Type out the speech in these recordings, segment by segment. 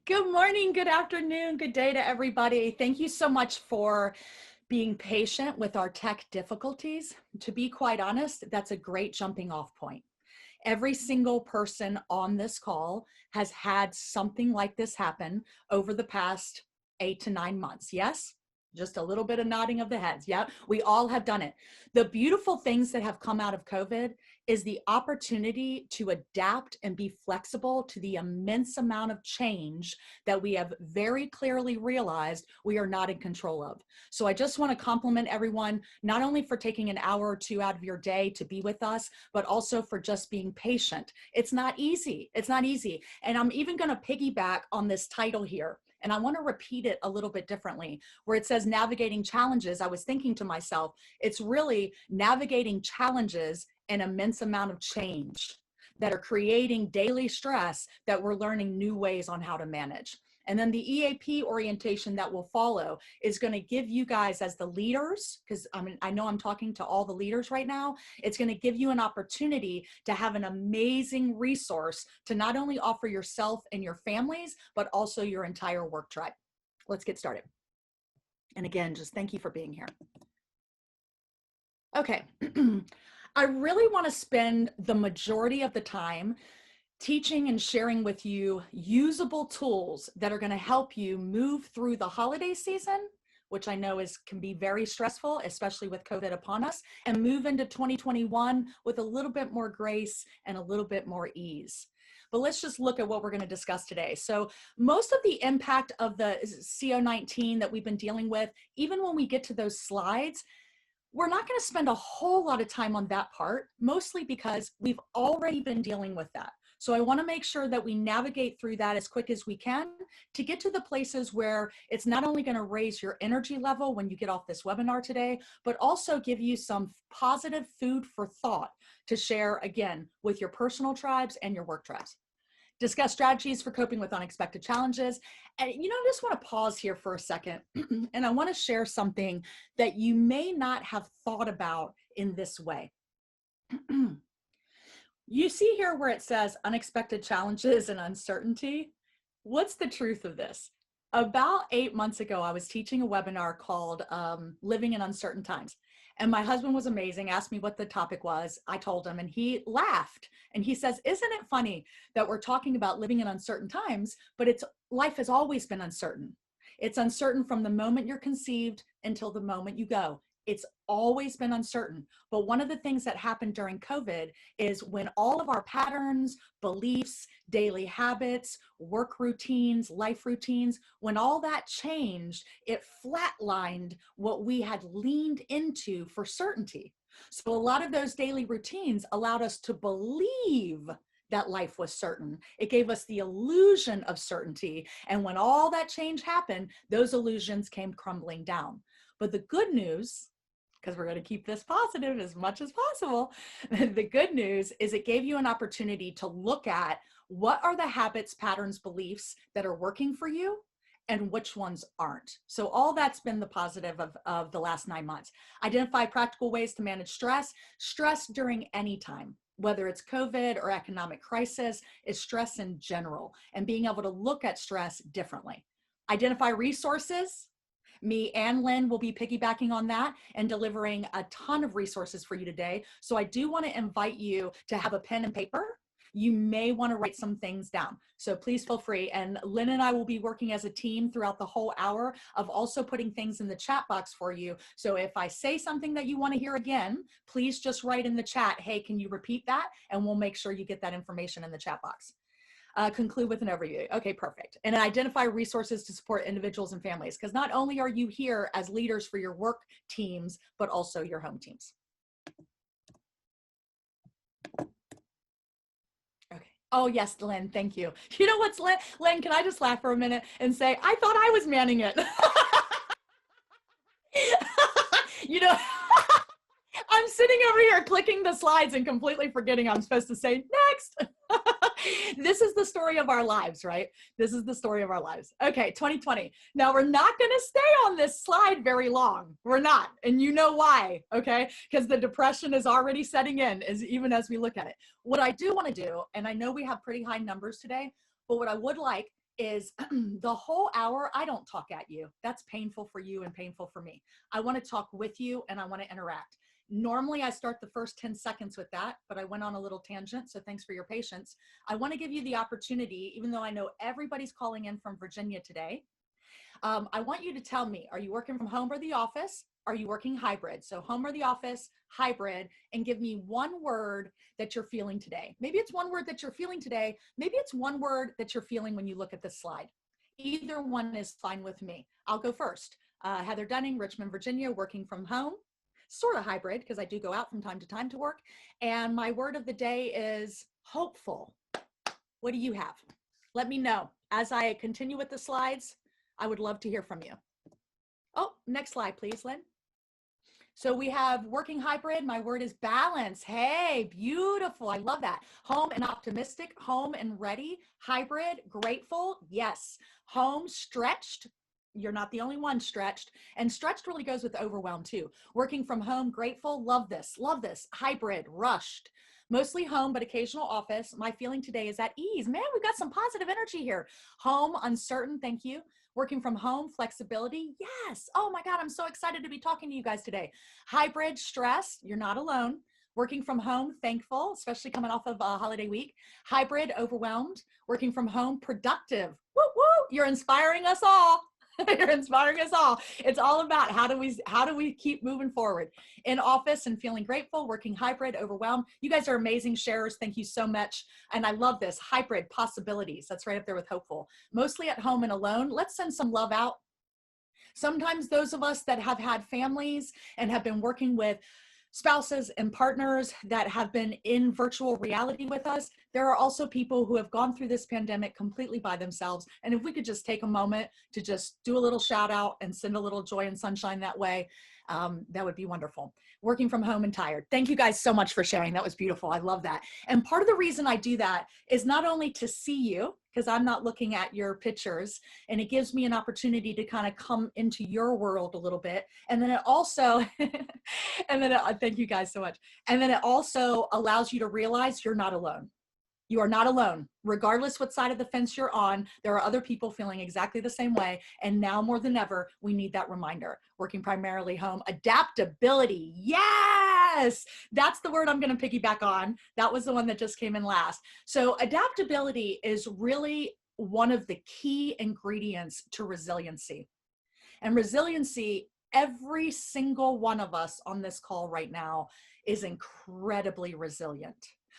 Good morning, good afternoon, good day to everybody. Thank you so much for being patient with our tech difficulties. To be quite honest, that's a great jumping off point. Every single person on this call has had something like this happen over the past 8 to 9 months. Yes? Just a little bit of nodding of the heads. Yeah, we all have done it. The beautiful things that have come out of COVID is the opportunity to adapt and be flexible to the immense amount of change that we have very clearly realized we are not in control of. So I just want to compliment everyone, not only for taking an hour or two out of your day to be with us, but also for just being patient. It's not easy. It's not easy. And I'm even going to piggyback on this title here. And I want to repeat it a little bit differently, where it says navigating challenges. I was thinking to myself, it's really navigating challenges and immense amount of change that are creating daily stress that we're learning new ways on how to manage. And then the EAP orientation that will follow is going to give you guys as the leaders, because I know I'm talking to all the leaders right now, it's going to give you an opportunity to have an amazing resource to not only offer yourself and your families, but also your entire work tribe. Let's get started. And again, just thank you for being here. Okay. I really want to spend the majority of the time teaching and sharing with you usable tools that are going to help you move through the holiday season, which I know can be very stressful, especially with COVID upon us, and move into 2021 with a little bit more grace and a little bit more ease. But let's just look at what we're going to discuss today. So most of the impact of the CO-19 that we've been dealing with, even when we get to those slides, we're not going to spend a whole lot of time on that part, mostly because we've already been dealing with that. So I want to make sure that we navigate through that as quick as we can to get to the places where it's not only going to raise your energy level when you get off this webinar today, but also give you some positive food for thought to share again with your personal tribes and your work tribes. Discuss strategies for coping with unexpected challenges. And I just want to pause here for a second and I want to share something that you may not have thought about in this way. You see here where it says unexpected challenges and uncertainty. What's the truth of this? About 8 months ago, I was teaching a webinar called Living in Uncertain Times. And my husband was amazing, asked me what the topic was. I told him and he laughed and he says, isn't it funny that we're talking about living in uncertain times, but life has always been uncertain. It's uncertain from the moment you're conceived until the moment you go. It's always been uncertain. But one of the things that happened during COVID is when all of our patterns, beliefs, daily habits, work routines, life routines, when all that changed, it flatlined what we had leaned into for certainty. So a lot of those daily routines allowed us to believe that life was certain. It gave us the illusion of certainty. And when all that change happened, those illusions came crumbling down. But the good news, because we're going to keep this positive as much as possible, the good news is it gave you an opportunity to look at what are the habits, patterns, beliefs that are working for you and which ones aren't. So all that's been the positive of the last 9 months. Identify practical ways to manage stress during any time. Whether it's COVID or economic crisis, is stress in general, and being able to look at stress differently. Identify resources. Me and Lynn will be piggybacking on that and delivering a ton of resources for you today. So I do want to invite you to have a pen and paper. You may want to write some things down. So please feel free. And Lynn and I will be working as a team throughout the whole hour of also putting things in the chat box for you. So if I say something that you want to hear again, please just write in the chat, hey, can you repeat that? And we'll make sure you get that information in the chat box. Conclude with an overview. Okay, perfect. And identify resources to support individuals and families, because not only are you here as leaders for your work teams, but also your home teams. Okay. Oh, yes, Lynn, thank you. You know what's, Lynn, can I just laugh for a minute and say, I thought I was manning it. I'm sitting over here clicking the slides and completely forgetting I'm supposed to say next. This is the story of our lives, right? This is the story of our lives. Okay, 2020. Now we're not going to stay on this slide very long. We're not. And you know why, okay? Because the depression is already setting in even as we look at it. What I do want to do, and I know we have pretty high numbers today, but what I would like is the whole hour, I don't talk at you. That's painful for you and painful for me. I want to talk with you and I want to interact. Normally I start the first 10 seconds with that, but I went on a little tangent, so thanks for your patience. I want to give you the opportunity, even though I know everybody's calling in from Virginia today, I want you to tell me, are you working from home or the office? Are you working hybrid? So home or the office, hybrid, and give me one word that you're feeling today. Maybe it's one word that you're feeling today. Maybe it's one word that you're feeling when you look at this slide. Either one is fine with me. I'll go first. Heather Dunning, Richmond, Virginia, working from home, sort of hybrid because I do go out from time to time to work. And my word of the day is hopeful. What do you have? Let me know. As I continue with the slides, I would love to hear from you. Oh, next slide, please, Lynn. So we have working hybrid. My word is balance. Hey, beautiful. I love that. Home and optimistic, home and ready, hybrid, grateful. Yes. Home, stretched. You're not the only one stretched. And stretched really goes with overwhelmed too. Working from home, grateful. Love this. Love this. Hybrid, rushed. Mostly home, but occasional office. My feeling today is at ease. Man, we've got some positive energy here. Home, uncertain. Thank you. Working from home, flexibility. Yes. Oh my God, I'm so excited to be talking to you guys today. Hybrid, stress. You're not alone. Working from home, thankful, especially coming off of a holiday week. Hybrid, overwhelmed. Working from home, productive. Woo woo. You're inspiring us all. You're inspiring us all. It's all about how do we keep moving forward. In office and feeling grateful, working hybrid, overwhelmed. You guys are amazing sharers. Thank you so much. And I love this hybrid possibilities. That's right up there with hopeful. Mostly at home and alone. Let's send some love out. Sometimes those of us that have had families and have been working with spouses and partners that have been in virtual reality with us, there are also people who have gone through this pandemic completely by themselves. And if we could just take a moment to just do a little shout out and send a little joy and sunshine that way, that would be wonderful. Working from home and tired. Thank you guys so much for sharing. That was beautiful. I love that. And part of the reason I do that is not only to see you, because I'm not looking at your pictures, and it gives me an opportunity to kind of come into your world a little bit. And then it also, thank you guys so much. And then it also allows you to realize you're not alone. You are not alone. Regardless what side of the fence you're on, there are other people feeling exactly the same way. And now more than ever, we need that reminder. Working primarily home. Adaptability. Yes! That's the word I'm going to piggyback on. That was the one that just came in last. So adaptability is really one of the key ingredients to resiliency. And resiliency, every single one of us on this call right now is incredibly resilient.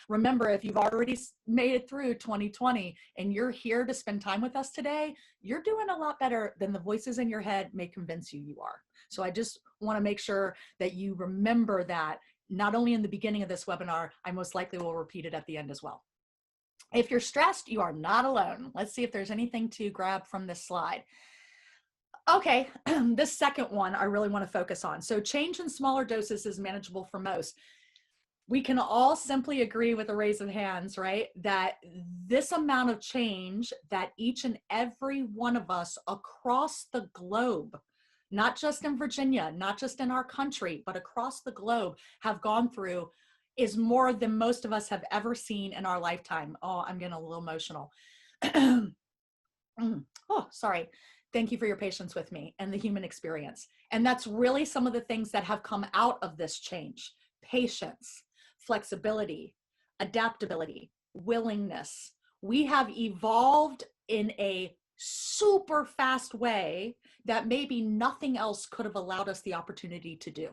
Remember, if you've already made it through 2020 and you're here to spend time with us today, you're doing a lot better than the voices in your head may convince you you are. So I just want to make sure that you remember that not only in the beginning of this webinar, I most likely will repeat it at the end as well. If you're stressed, you are not alone. Let's see if there's anything to grab from this slide. Okay, this second one I really want to focus on. So change in smaller doses is manageable for most. We can all simply agree with a raise of hands, right? That this amount of change that each and every one of us across the globe, not just in Virginia, not just in our country, but across the globe have gone through is more than most of us have ever seen in our lifetime. Oh, I'm getting a little emotional. Oh, sorry. Thank you for your patience with me and the human experience. And that's really some of the things that have come out of this change. Patience, flexibility, adaptability, willingness. We have evolved in a super fast way that maybe nothing else could have allowed us the opportunity to do.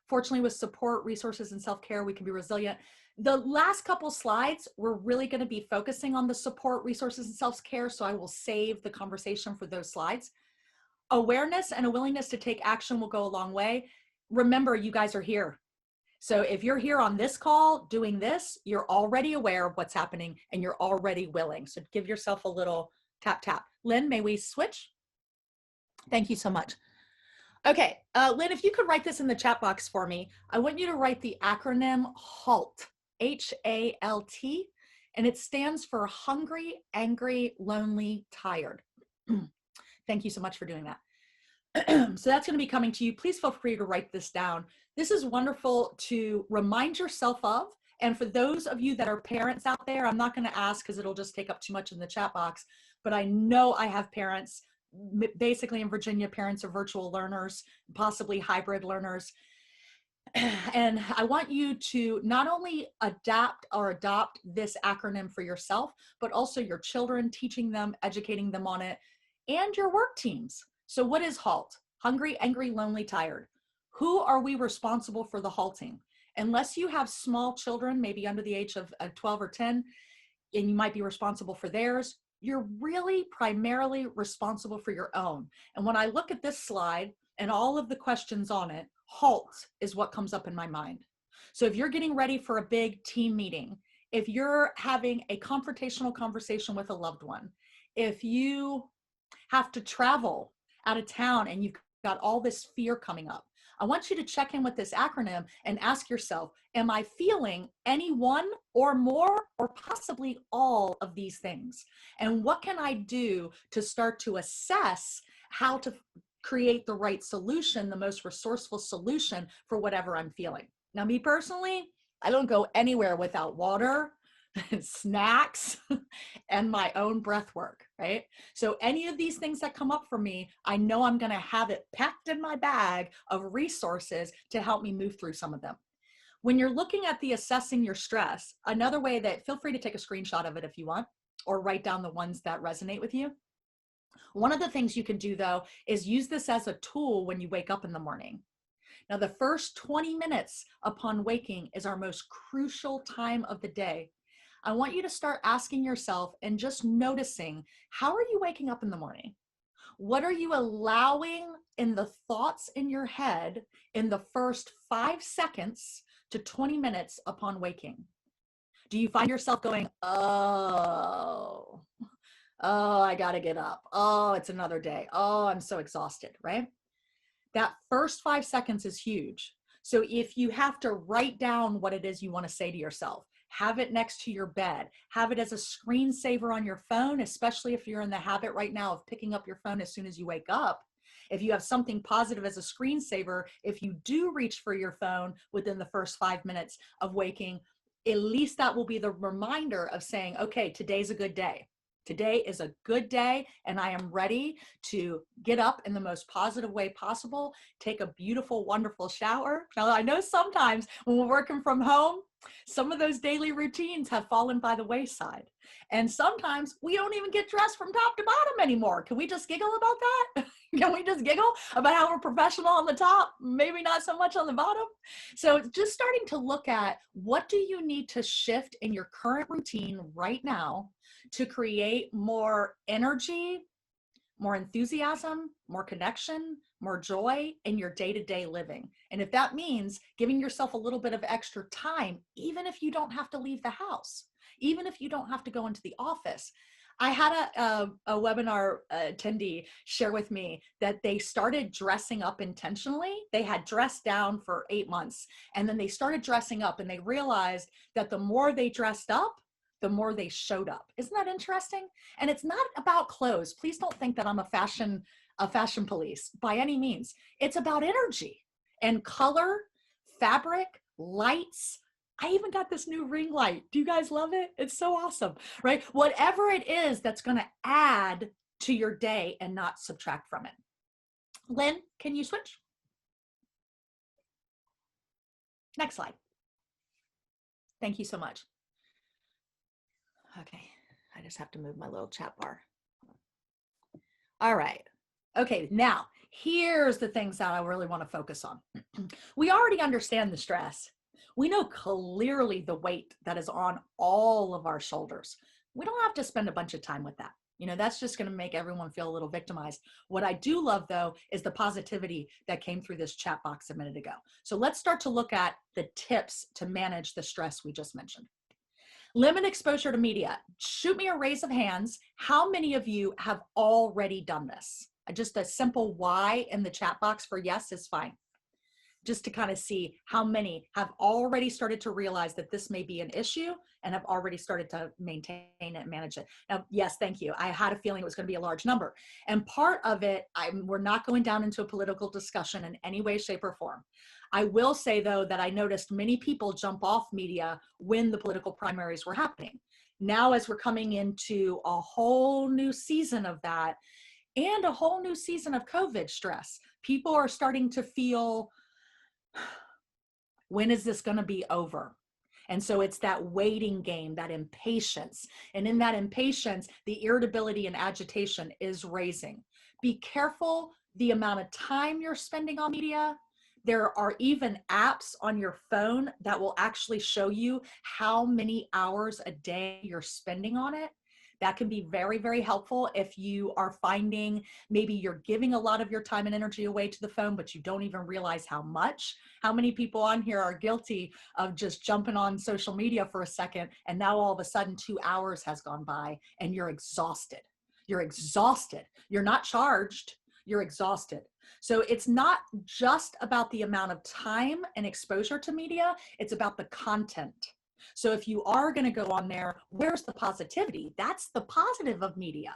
Fortunately, with support, resources, and self-care, we can be resilient. The last couple slides, we're really going to be focusing on the support, resources, and self-care, so I will save the conversation for those slides. Awareness and a willingness to take action will go a long way. Remember, you guys are here. So if you're here on this call doing this, you're already aware of what's happening and you're already willing. So give yourself a little tap, tap. Lynn, may we switch? Thank you so much. Okay, Lynn, if you could write this in the chat box for me, I want you to write the acronym HALT, H-A-L-T, and it stands for hungry, angry, lonely, tired. Thank you so much for doing that. So that's going to be coming to you. Please feel free to write this down. This is wonderful to remind yourself of. And for those of you that are parents out there, I'm not going to ask because it'll just take up too much in the chat box. but I know I have parents, basically in Virginia, parents of virtual learners, possibly hybrid learners. And I want you to not only adapt or adopt this acronym for yourself, but also your children, teaching them, educating them on it, and your work teams. So what is HALT? Hungry, angry, lonely, tired. Who are we responsible for the halting? Unless you have small children, maybe under the age of 12 or 10, and you might be responsible for theirs, you're really primarily responsible for your own. And when I look at this slide and all of the questions on it, HALT is what comes up in my mind. So if you're getting ready for a big team meeting, if you're having a confrontational conversation with a loved one, if you have to travel out of town and you've got all this fear coming up, I want you to check in with this acronym and ask yourself, am I feeling any one or more or possibly all of these things? And what can I do to start to assess how to create the right solution, the most resourceful solution for whatever I'm feeling? Now, me personally, I don't go anywhere without water, snacks, and my own breath work, right? So any of these things that come up for me, I know I'm going to have it packed in my bag of resources to help me move through some of them. When you're looking at the assessing your stress, another way that, feel free to take a screenshot of it if you want, or write down the ones that resonate with you. One of the things you can do though, is use this as a tool when you wake up in the morning. Now, the first 20 minutes upon waking is our most crucial time of the day. I want you to start asking yourself and just noticing, how are you waking up in the morning? What are you allowing in the thoughts in your head in the first 5 seconds to 20 minutes upon waking? Do you find yourself going, oh, I gotta get up. Oh, it's another day. Oh, I'm so exhausted, right? That first 5 seconds is huge. So if you have to write down what it is you want to say to yourself, have it next to your bed, have it as a screensaver on your phone, especially if you're in the habit right now of picking up your phone as soon as you wake up. If you have something positive as a screensaver, if you do reach for your phone within the first 5 minutes of waking, at least that will be the reminder of saying, okay, today's a good day. Today is a good day, and I am ready to get up in the most positive way possible, take a beautiful, wonderful shower. Now, I know sometimes when we're working from home, some of those daily routines have fallen by the wayside. And sometimes we don't even get dressed from top to bottom anymore. Can we just giggle about that? Can we just giggle about how we're professional on the top, maybe not so much on the bottom? So just starting to look at, what do you need to shift in your current routine right now to create more energy, more enthusiasm, more connection, more joy in your day-to-day living? And if that means giving yourself a little bit of extra time, even if you don't have to leave the house, even if you don't have to go into the office. I had a webinar attendee share with me that they started dressing up intentionally. They had dressed down for 8 months, and then they started dressing up, and they realized that the more they dressed up, the more they showed up. Isn't that interesting? And it's not about clothes. Please don't think that I'm a fashion police by any means. It's about energy and color, fabric, lights. I even got this new ring light. Do you guys love it? It's so awesome, right? Whatever it is that's going to add to your day and not subtract from it. Lynn, can you switch? Next slide. Thank you so much. Okay, I just have to move my little chat bar. All right. Okay, now here's the things that I really want to focus on. We already understand the stress. We know clearly the weight that is on all of our shoulders. We don't have to spend a bunch of time with that. You know, that's just going to make everyone feel a little victimized. What I do love, though, is the positivity that came through this chat box a minute ago. So let's start to look at the tips to manage the stress we just mentioned. Limit exposure to media. Shoot me a raise of hands. How many of you have already done this? Just a simple Y in the chat box for yes is fine. Just to kind of see how many have already started to realize that this may be an issue and have already started to maintain it and manage it. Now, yes, thank you. I had a feeling it was going to be a large number. And part of it, we're not going down into a political discussion in any way, shape, or form. I will say, though, that I noticed many people jump off media when the political primaries were happening. Now, as we're coming into a whole new season of that and a whole new season of COVID stress, people are starting to feel, when is this going to be over? And so it's that waiting game, that impatience. And in that impatience, the irritability and agitation is raising. Be careful the amount of time you're spending on media. There are even apps on your phone that will actually show you how many hours a day you're spending on it. That can be very, very helpful if you are finding maybe you're giving a lot of your time and energy away to the phone, but you don't even realize how much. How many people on here are guilty of just jumping on social media for a second, and now all of a sudden 2 hours has gone by and you're exhausted. You're exhausted. You're not charged. You're exhausted. So it's not just about the amount of time and exposure to media, it's about the content. So if you are going to go on there, where's the positivity? That's the positive of media,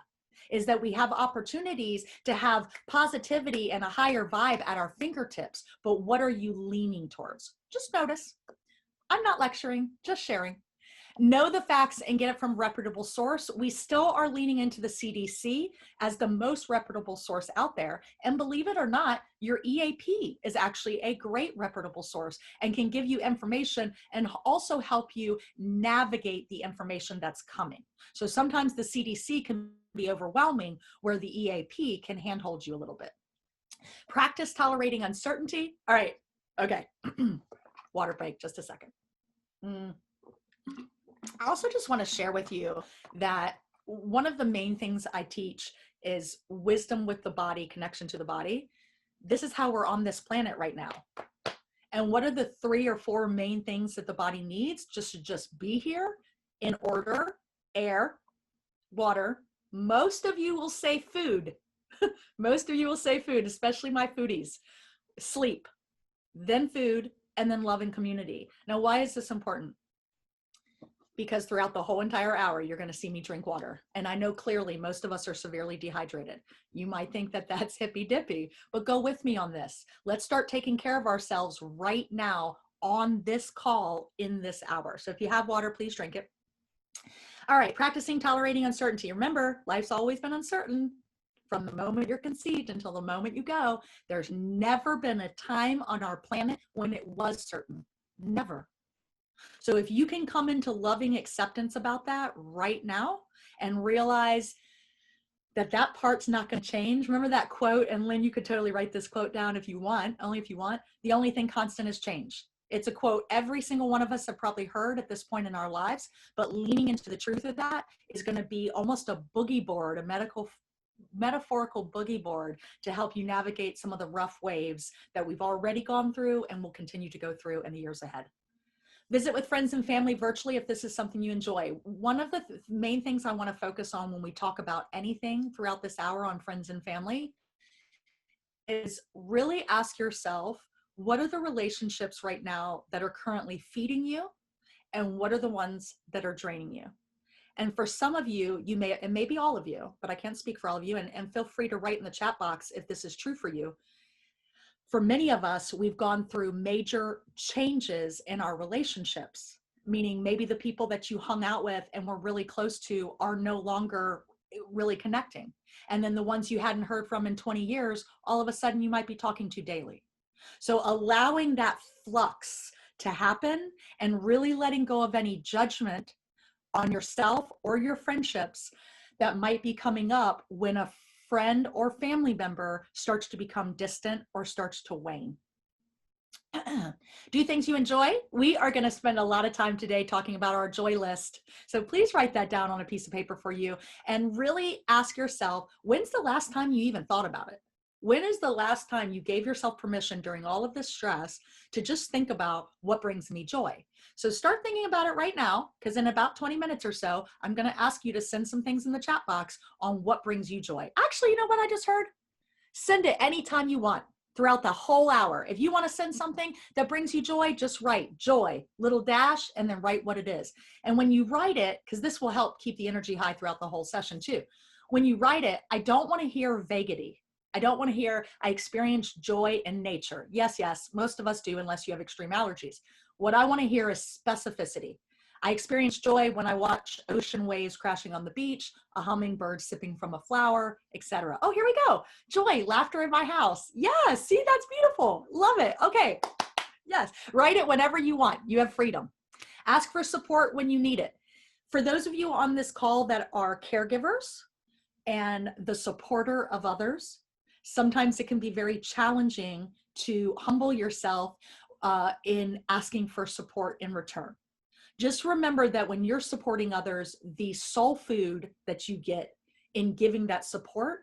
is that we have opportunities to have positivity and a higher vibe at our fingertips. But what are you leaning towards? Just notice. I'm not lecturing, just sharing. Know the facts and get it from a reputable source. We still are leaning into the CDC as the most reputable source out there. And believe it or not, your EAP is actually a great reputable source and can give you information and also help you navigate the information that's coming. So sometimes the CDC can be overwhelming, where the EAP can handhold you a little bit. Practice tolerating uncertainty. All right. Okay. Water break, just a second. I also just want to share with you that one of the main things I teach is wisdom with the body, connection to the body. This is how we're on this planet right now. And what are the 3 or 4 main things that the body needs just to just be here in order? Air, water. Most of you will say food. Most of you will say food, especially my foodies. Sleep, then food, and then love and community. Now, why is this important? Because throughout the whole entire hour, you're going to see me drink water. And I know clearly most of us are severely dehydrated. You might think that that's hippy dippy, but go with me on this. Let's start taking care of ourselves right now on this call in this hour. So if you have water, please drink it. All right, practicing tolerating uncertainty. Remember, life's always been uncertain. From the moment you're conceived until the moment you go, there's never been a time on our planet when it was certain. Never. So if you can come into loving acceptance about that right now and realize that that part's not going to change. Remember that quote, and Lynn, you could totally write this quote down if you want, only if you want. The only thing constant is change. It's a quote every single one of us have probably heard at this point in our lives, but leaning into the truth of that is going to be almost a boogie board, a metaphorical boogie board to help you navigate some of the rough waves that we've already gone through and will continue to go through in the years ahead. Visit with friends and family virtually if this is something you enjoy. One of the main things I want to focus on when we talk about anything throughout this hour on friends and family is really ask yourself, what are the relationships right now that are currently feeding you? And what are the ones that are draining you? And for some of you, you may, and maybe all of you, but I can't speak for all of you, and feel free to write in the chat box if this is true for you. For many of us, we've gone through major changes in our relationships, meaning maybe the people that you hung out with and were really close to are no longer really connecting. And then the ones you hadn't heard from in 20 years, all of a sudden you might be talking to daily. So allowing that flux to happen and really letting go of any judgment on yourself or your friendships that might be coming up when a friend or family member starts to become distant or starts to wane. Do things you enjoy. We are going to spend a lot of time today talking about our joy list. So please write that down on a piece of paper for you and really ask yourself, when's the last time you even thought about it? When is the last time you gave yourself permission during all of this stress to just think about what brings me joy? So start thinking about it right now, because in about 20 minutes or so, I'm going to ask you to send some things in the chat box on what brings you joy. Actually, you know what I just heard? Send it anytime you want throughout the whole hour. If you want to send something that brings you joy, just write joy, little dash, and then write what it is. And when you write it, because this will help keep the energy high throughout the whole session too. When you write it, I don't want to hear vaguity. I don't want to hear, I experienced joy in nature. Yes, yes, most of us do, unless you have extreme allergies. What I want to hear is specificity. I experience joy when I watch ocean waves crashing on the beach, a hummingbird sipping from a flower, etc. Oh, here we go. Joy, laughter in my house. Yes, see, that's beautiful. Love it. Okay. Yes, write it whenever you want. You have freedom. Ask for support when you need it. For those of you on this call that are caregivers and the supporter of others, sometimes it can be very challenging to humble yourself in asking for support in return. Just remember that when you're supporting others, the soul food that you get in giving that support,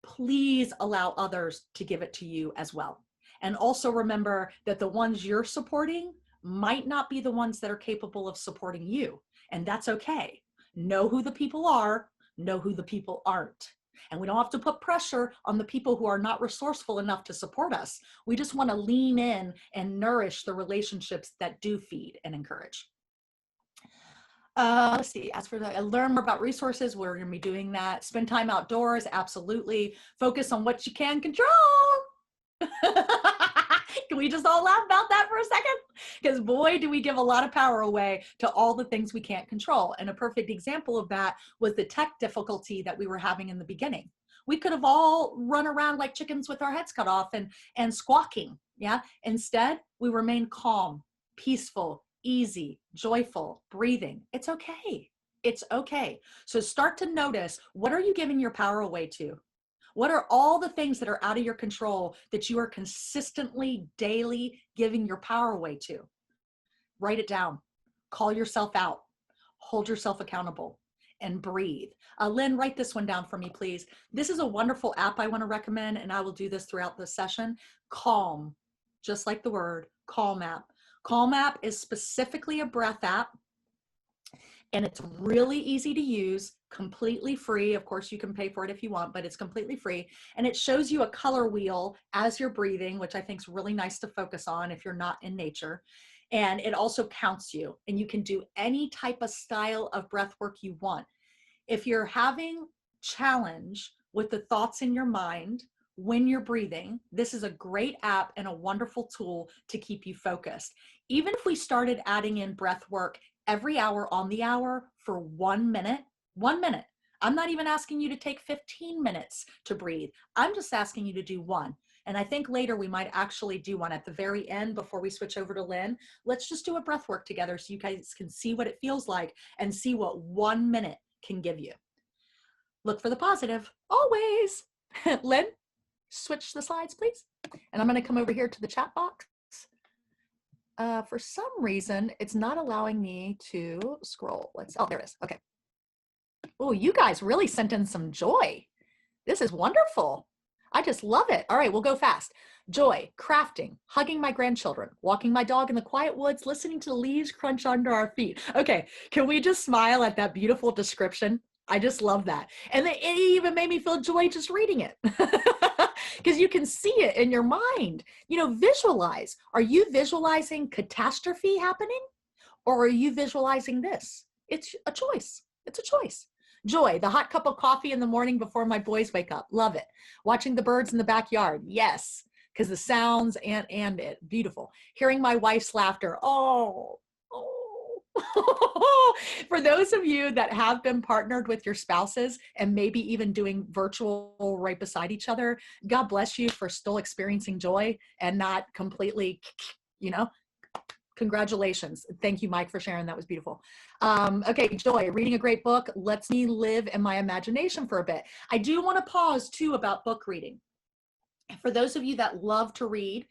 please allow others to give it to you as well. And also remember that the ones you're supporting might not be the ones that are capable of supporting you. And that's okay. Know who the people are, know who the people aren't. And we don't have to put pressure on the people who are not resourceful enough to support us. We just want to lean in and nourish the relationships that do feed and encourage. Let's see, as for learn more about resources, we're going to be doing that. Spend time outdoors, absolutely. Focus on what you can control. Can we just all laugh about that for a second? Because boy, do we give a lot of power away to all the things we can't control. And a perfect example of that was the tech difficulty that we were having in the beginning. We could have all run around like chickens with our heads cut off and squawking. Yeah. Instead, we remain calm, peaceful, easy, joyful, breathing. It's okay. It's okay. So start to notice, what are you giving your power away to? What are all the things that are out of your control that you are consistently, daily giving your power away to? Write it down. Call yourself out. Hold yourself accountable and breathe. Lynn, write this one down for me, please. This is a wonderful app I want to recommend, and I will do this throughout the session. Calm, just like the word, Calm app. Calm app is specifically a breath app, and it's really easy to use, completely free. Of course, you can pay for it if you want, but it's completely free. And it shows you a color wheel as you're breathing, which I think is really nice to focus on if you're not in nature. And it also counts you, and you can do any type of style of breath work you want. If you're having challenge with the thoughts in your mind when you're breathing, this is a great app and a wonderful tool to keep you focused. Even if we started adding in breath work every hour on the hour for 1 minute, 1 minute. I'm not even asking you to take 15 minutes to breathe. I'm just asking you to do one. And I think later we might actually do one at the very end before we switch over to Lynn. Let's just do a breath work together so you guys can see what it feels like and see what 1 minute can give you. Look for the positive, always. Lynn, switch the slides, please. And I'm going to come over here to the chat box. For some reason, it's not allowing me to scroll. Oh, there it is. Okay. Oh, you guys really sent in some joy. This is wonderful. I just love it. All right, we'll go fast. Joy, crafting, hugging my grandchildren, walking my dog in the quiet woods, listening to the leaves crunch under our feet. Okay, can we just smile at that beautiful description? I just love that. And it even made me feel joy just reading it. Because you can see it in your mind. You know, visualize. Are you visualizing catastrophe happening? Or are you visualizing this? It's a choice. It's a choice. Joy, the hot cup of coffee in the morning before my boys wake up. Love it. Watching the birds in the backyard. Yes, because the sounds and it. Beautiful. Hearing my wife's laughter. Oh. For those of you that have been partnered with your spouses and maybe even doing virtual right beside each other, God bless you for still experiencing joy and not completely, you know, congratulations. Thank you, Mike, for sharing. That was beautiful. Okay, joy, reading a great book lets me live in my imagination for a bit. I do want to pause too about book reading. For those of you that love to read,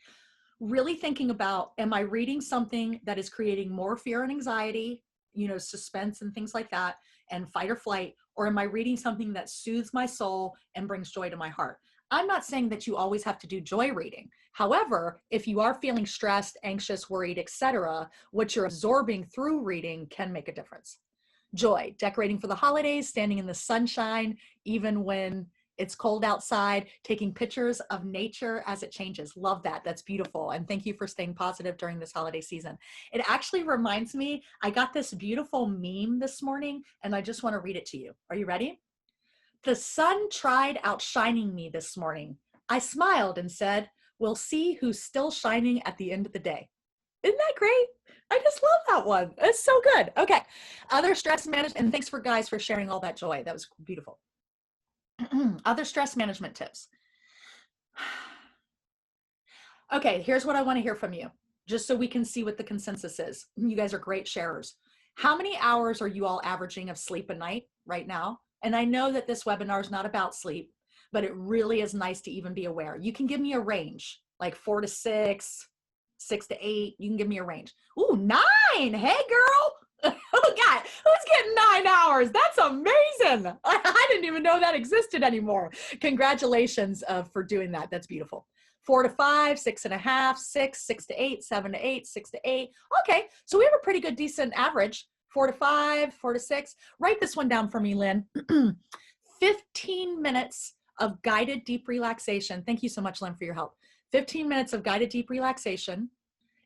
really thinking about, am I reading something that is creating more fear and anxiety, you know, suspense and things like that, and fight or flight, or am I reading something that soothes my soul and brings joy to my heart? I'm not saying that you always have to do joy reading. However, if you are feeling stressed, anxious, worried, etc., what you're absorbing through reading can make a difference. Joy, decorating for the holidays, standing in the sunshine, even when it's cold outside, taking pictures of nature as it changes. Love that. That's beautiful. And thank you for staying positive during this holiday season. It actually reminds me, I got this beautiful meme this morning, and I just want to read it to you. Are you ready? The sun tried outshining me this morning. I smiled and said, we'll see who's still shining at the end of the day. Isn't that great? I just love that one. It's so good. Okay. Other stress management, and thanks for guys for sharing all that joy. That was beautiful. Other stress management tips. Okay, here's what I want to hear from you, just so we can see what the consensus is. You guys are great sharers. How many hours are you all averaging of sleep a night right now? And I know that this webinar is not about sleep, but it really is nice to even be aware. You can give me a range, like 4 to 6, 6 to 8. You can give me a range. Ooh, 9. Hey, girl. Who's getting 9 hours? That's amazing. I didn't even know that existed anymore. Congratulations for doing that. That's beautiful. 4 to 5, 6.5, 6, 6 to 8, 7 to 8, 6 to 8. Okay, so we have a pretty good, decent average. 4 to 5, 4 to 6. Write this one down for me, Lynn. 15 minutes of guided deep relaxation. Thank you so much, Lynn, for your help. 15 minutes of guided deep relaxation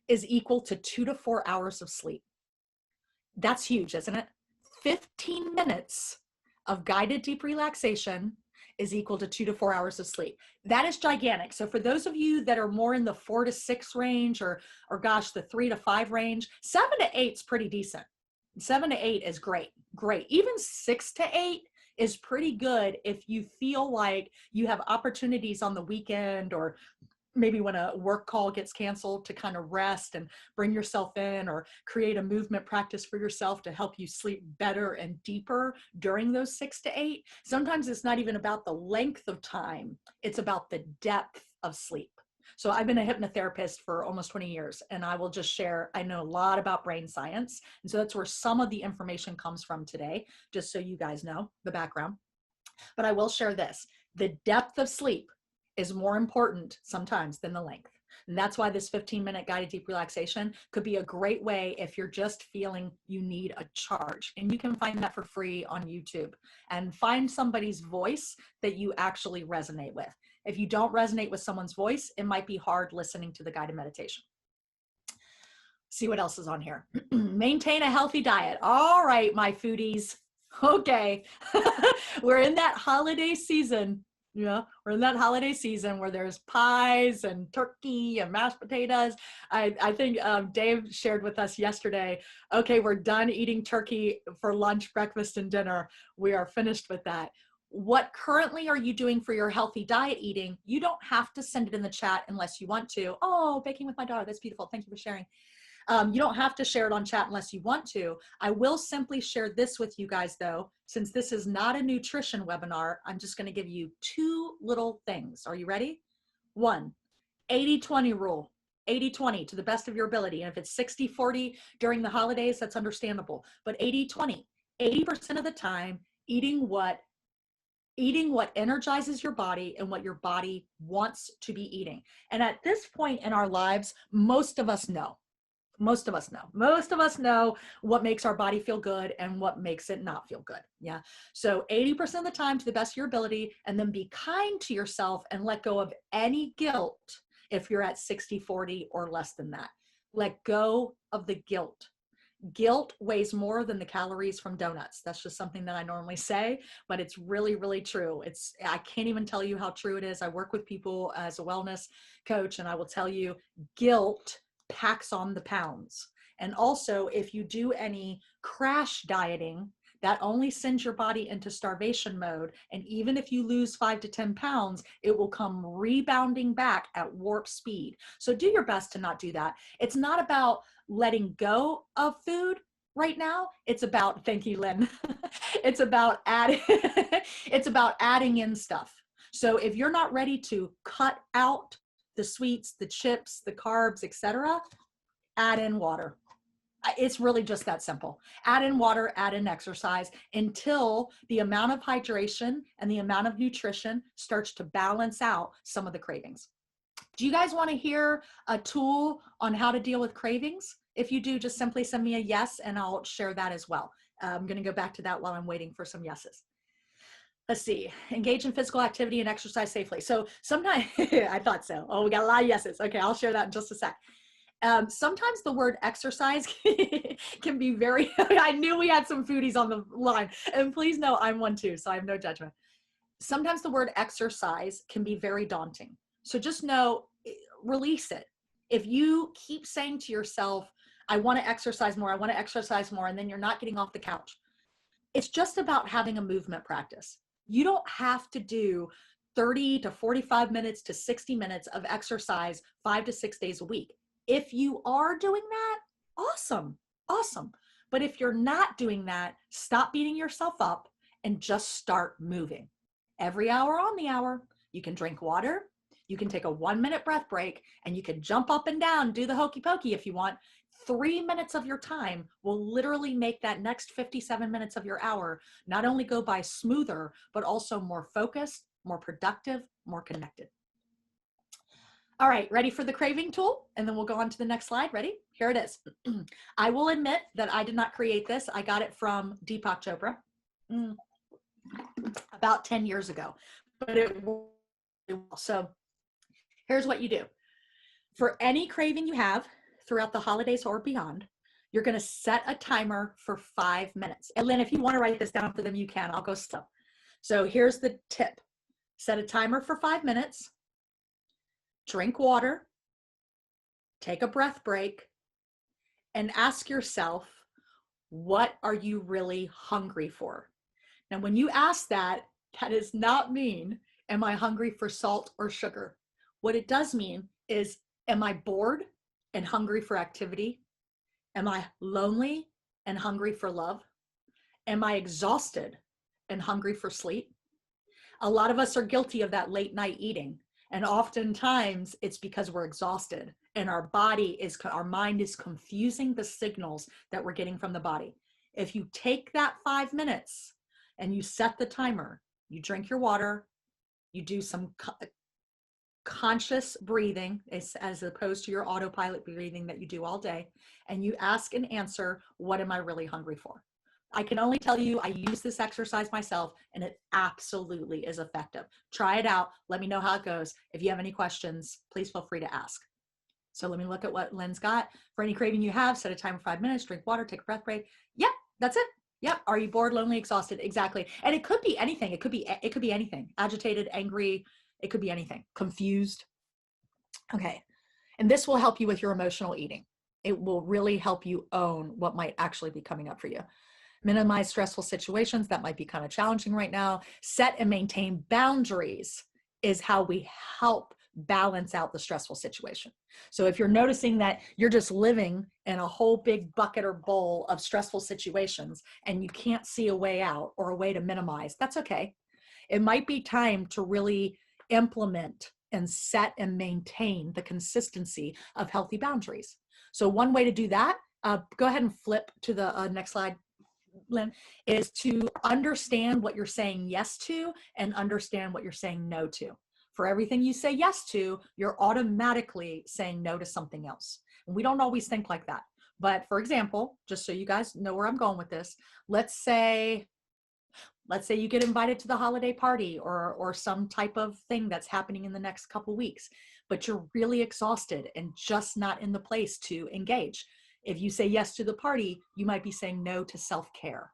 is equal to 2 to 4 hours of sleep. That's huge, isn't it? 15 minutes of guided deep relaxation is equal to 2 to 4 hours of sleep. That is gigantic. So for those of you that are more in the 4 to 6 range, or gosh, the 3 to 5 range, 7 to 8 is pretty decent. 7 to 8 is great. Even 6 to 8 is pretty good if you feel like you have opportunities on the weekend, or maybe when a work call gets canceled, to kind of rest and bring yourself in, or create a movement practice for yourself to help you sleep better and deeper during those 6 to 8. Sometimes it's not even about the length of time, it's about the depth of sleep. So I've been a hypnotherapist for almost 20 years, and I will just share, I know a lot about brain science. And so that's where some of the information comes from today, just so you guys know the background. But I will share this: the depth of sleep is more important sometimes than the length. And that's why this 15-minute guided deep relaxation could be a great way if you're just feeling you need a charge. And you can find that for free on YouTube, and find somebody's voice that you actually resonate with. If you don't resonate with someone's voice, it might be hard listening to the guided meditation. See what else is on here. Maintain a healthy diet. All right, my foodies. Okay. We're in that holiday season. Yeah, we're in that holiday season where there's pies and turkey and mashed potatoes. I think Dave shared with us yesterday, okay, we're done eating turkey for lunch, breakfast, and dinner. We are finished with that. What currently are you doing for your healthy diet eating? You don't have to send it in the chat unless you want to. Oh, baking with my daughter. That's beautiful. Thank you for sharing. You don't have to share it on chat unless you want to. I will simply share this with you guys though. Since this is not a nutrition webinar, I'm just going to give you 2 little things. Are you ready? 1, 80-20 rule. 80-20 to the best of your ability. And if it's 60-40 during the holidays, that's understandable. But 80-20, 80% of the time, eating what energizes your body and what your body wants to be eating. And at this point in our lives, most of us know what makes our body feel good and what makes it not feel good. Yeah. So 80% of the time, to the best of your ability, and then be kind to yourself and let go of any guilt if you're at 60-40 or less than that. Let go of the guilt. Guilt weighs more than the calories from donuts. That's just something that I normally say, but it's really, really true. I can't even tell you how true it is. I work with people as a wellness coach, and I will tell you, guilt packs on the pounds. And also, if you do any crash dieting, that only sends your body into starvation mode. And even if you lose 5 to 10 pounds, it will come rebounding back at warp speed. So do your best to not do that. It's not about letting go of food right now. It's about, thank you, Lynn. It's about adding in stuff. So if you're not ready to cut out the sweets, the chips, the carbs, etc., add in water. It's really just that simple. Add in water, add in exercise, until the amount of hydration and the amount of nutrition starts to balance out some of the cravings. Do you guys want to hear a tool on how to deal with cravings? If you do, just simply send me a yes, and I'll share that as well. I'm going to go back to that while I'm waiting for some yeses. Let's see, engage in physical activity and exercise safely. So sometimes, I thought so. Oh, we got a lot of yeses. Okay, I'll share that in just a sec. Sometimes the word exercise can be very, I knew we had some foodies on the line, and please know I'm one too, so I have no judgment. Sometimes the word exercise can be very daunting. So just know, release it. If you keep saying to yourself, I want to exercise more, I want to exercise more, and then you're not getting off the couch, it's just about having a movement practice. You don't have to do 30 to 45 minutes to 60 minutes of exercise 5 to 6 days a week. If you are doing that, awesome, awesome. But if you're not doing that, stop beating yourself up and just start moving. Every hour on the hour, you can drink water, you can take a 1-minute breath break, and you can jump up and down, do the hokey pokey if you want. 3 minutes of your time will literally make that next 57 minutes of your hour not only go by smoother, but also more focused, more productive, more connected. All right, ready for the craving tool? And then we'll go on to the next slide. Ready? Here it is. I will admit that I did not create this. I got it from Deepak Chopra about 10 years ago, but it worked really well. So here's what you do. For any craving you have throughout the holidays or beyond, you're going to set a timer for 5 minutes. And Lynn, if you want to write this down for them, you can. I'll go slow. So here's the tip. Set a timer for 5 minutes. Drink water. Take a breath break. And ask yourself, what are you really hungry for? Now, when you ask that, that does not mean, am I hungry for salt or sugar? What it does mean is, am I bored and hungry for activity? Am I lonely and hungry for love? Am I exhausted and hungry for sleep? A lot of us are guilty of that late night eating. And oftentimes it's because we're exhausted and our mind is confusing the signals that we're getting from the body. If you take that 5 minutes and you set the timer, you drink your water, you do some conscious breathing as opposed to your autopilot breathing that you do all day, and you ask and answer, what am I really hungry for? I can only tell you, I use this exercise myself and it absolutely is effective. Try it out. Let me know how it goes. If you have any questions, please feel free to ask. So let me look at what Lynn's got. For any craving you have, set a timer for 5 minutes, drink water, take a breath break. Yep, that's it. Yep. Are you bored, lonely, exhausted? Exactly. And it could be anything. It could be anything. Agitated, angry. It could be anything. Confused. Okay. And this will help you with your emotional eating. It will really help you own what might actually be coming up for you. Minimize stressful situations that might be kind of challenging right now. Set and maintain boundaries is how we help balance out the stressful situation. So if you're noticing that you're just living in a whole big bucket or bowl of stressful situations and you can't see a way out or a way to minimize, that's okay. It might be time to really implement and set and maintain the consistency of healthy boundaries. So one way to do that, go ahead and flip to the next slide, Lynn, is to understand what you're saying yes to and understand what you're saying no to. For everything you say yes to, you're automatically saying no to something else. And we don't always think like that. But for example, just so you guys know where I'm going with this, let's say you get invited to the holiday party or some type of thing that's happening in the next couple weeks, but you're really exhausted and just not in the place to engage. If you say yes to the party, you might be saying no to self-care.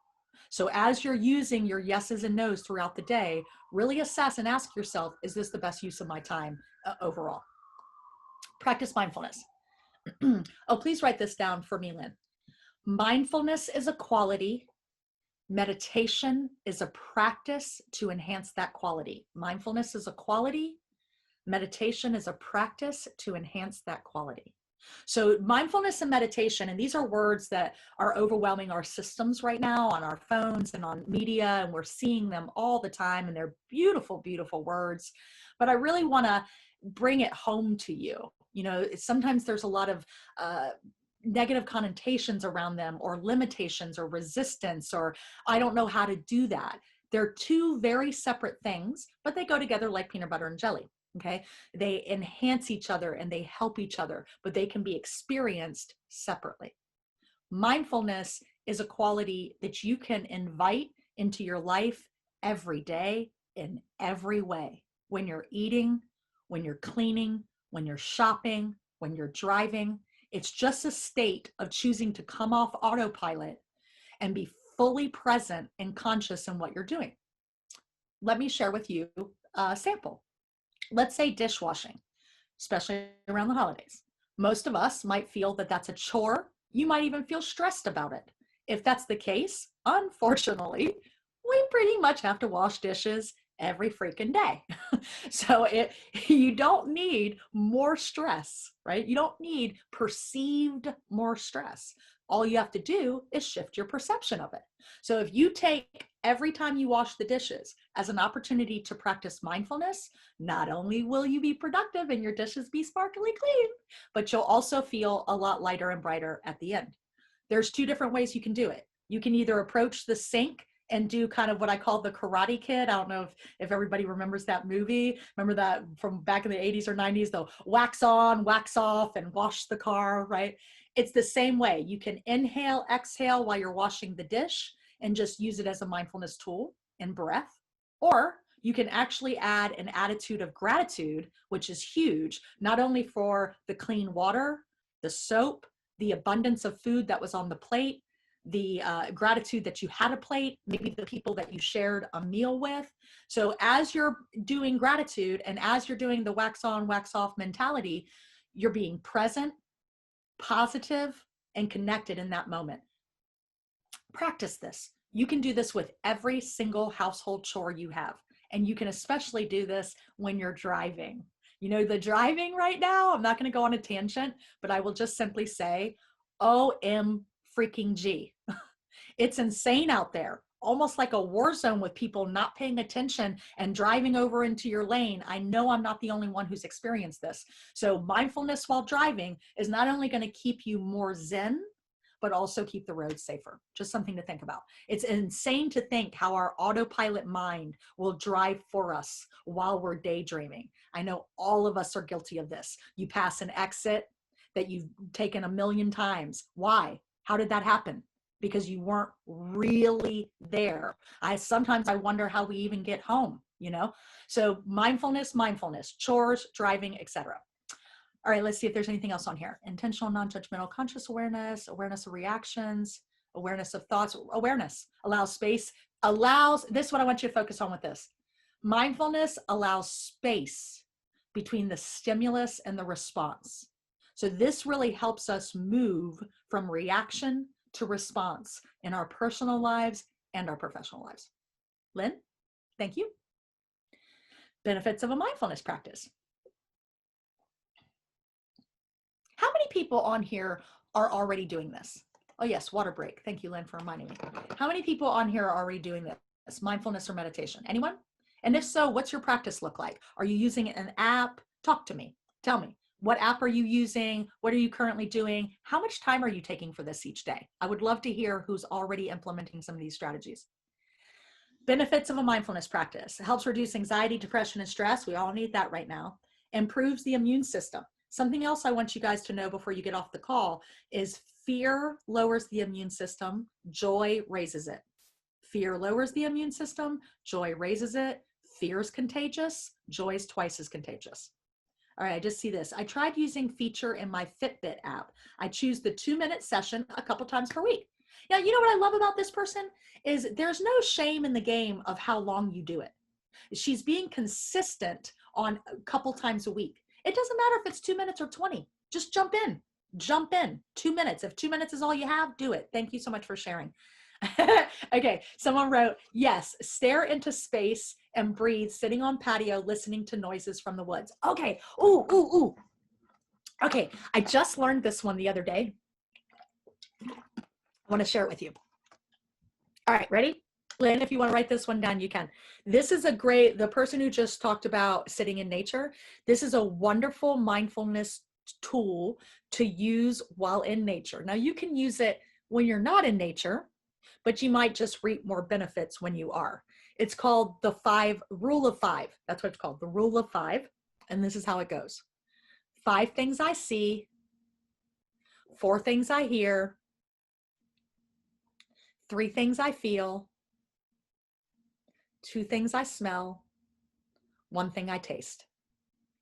So as you're using your yeses and nos throughout the day, really assess and ask yourself, is this the best use of my time overall? Practice mindfulness. Oh, please write this down for me, Lynn. Mindfulness is a quality. Meditation is a practice to enhance that quality. Mindfulness is a quality. Meditation is a practice to enhance that quality. So mindfulness and meditation, and these are words that are overwhelming our systems right now on our phones and on media, and we're seeing them all the time, and they're beautiful, beautiful words. But I really want to bring it home to you. You know, sometimes there's a lot of negative connotations around them, or limitations, or resistance, or I don't know how to do that. They're two very separate things, but they go together like peanut butter and jelly. Okay, they enhance each other and they help each other, but they can be experienced separately. Mindfulness is a quality that you can invite into your life every day in every way. When you're eating, when you're cleaning, when you're shopping, when you're driving, it's just a state of choosing to come off autopilot and be fully present and conscious in what you're doing. Let me share with you a sample. Let's say dishwashing, especially around the holidays. Most of us might feel that that's a chore. You might even feel stressed about it. If that's the case, unfortunately, we pretty much have to wash dishes every freaking day. So you don't need more stress, right? You don't need perceived more stress. All you have to do is shift your perception of it. So if you take every time you wash the dishes as an opportunity to practice mindfulness, not only will you be productive and your dishes be sparkly clean, but you'll also feel a lot lighter and brighter at the end. There's two different ways you can do it. You can either approach the sink and do kind of what I call the Karate Kid. I don't know if everybody remembers that movie. Remember that from back in the 80s or 90s, the wax on, wax off, and wash the car, right? It's the same way. You can inhale, exhale while you're washing the dish and just use it as a mindfulness tool and breath. Or you can actually add an attitude of gratitude, which is huge, not only for the clean water, the soap, the abundance of food that was on the plate, the gratitude that you had a plate, maybe the people that you shared a meal with. So as you're doing gratitude and as you're doing the wax on, wax off mentality, you're being present, positive, and connected in that moment. Practice this. You can do this with every single household chore you have. And you can especially do this when you're driving. You know, the driving right now, I'm not going to go on a tangent, but I will just simply say, OM freaking G. It's insane out there, almost like a war zone with people not paying attention and driving over into your lane. I know I'm not the only one who's experienced this. So mindfulness while driving is not only going to keep you more zen, but also keep the roads safer. Just something to think about. It's insane to think how our autopilot mind will drive for us while we're daydreaming. I know all of us are guilty of this. You pass an exit that you've taken a million times. Why? How did that happen? Because you weren't really there. Sometimes I wonder how we even get home, you know? So mindfulness, chores, driving, etc. All right, let's see if there's anything else on here. Intentional, non-judgmental, conscious awareness, awareness of reactions, awareness of thoughts. Awareness allows space, this is what I want you to focus on with this. Mindfulness allows space between the stimulus and the response. So this really helps us move from reaction to response in our personal lives and our professional lives. Lynn, thank you. Benefits of a mindfulness practice. How many people on here are already doing this? Oh yes, water break. Thank you, Lynn, for reminding me. How many people on here are already doing this? Mindfulness or meditation? Anyone? And if so, what's your practice look like? Are you using an app? Talk to me. Tell me. What app are you using? What are you currently doing? How much time are you taking for this each day? I would love to hear who's already implementing some of these strategies. Benefits of a mindfulness practice. It helps reduce anxiety, depression, and stress. We all need that right now. Improves the immune system. Something else I want you guys to know before you get off the call is fear lowers the immune system, joy raises it. Fear lowers the immune system, joy raises it. Fear is contagious, joy is twice as contagious. All right, I just see this. I tried using feature in my Fitbit app. I choose the 2-minute session a couple times per week. Now, you know what I love about this person is there's no shame in the game of how long you do it. She's being consistent on a couple times a week. It doesn't matter if it's 2 minutes or 20. Just jump in. 2 minutes. If 2 minutes is all you have, do it. Thank you so much for sharing. Okay, someone wrote, yes, stare into space and breathe, sitting on patio, listening to noises from the woods. Okay, ooh. Okay, I just learned this one the other day. I want to share it with you. All right, ready? Lynn, if you want to write this one down, you can. This is the person who just talked about sitting in nature, this is a wonderful mindfulness tool to use while in nature. Now, you can use it when you're not in nature, but you might just reap more benefits when you are. It's called the rule of five. That's what it's called, the rule of five. And this is how it goes. 5 things I see, 4 things I hear, 3 things I feel, 2 things I smell, 1 thing I taste.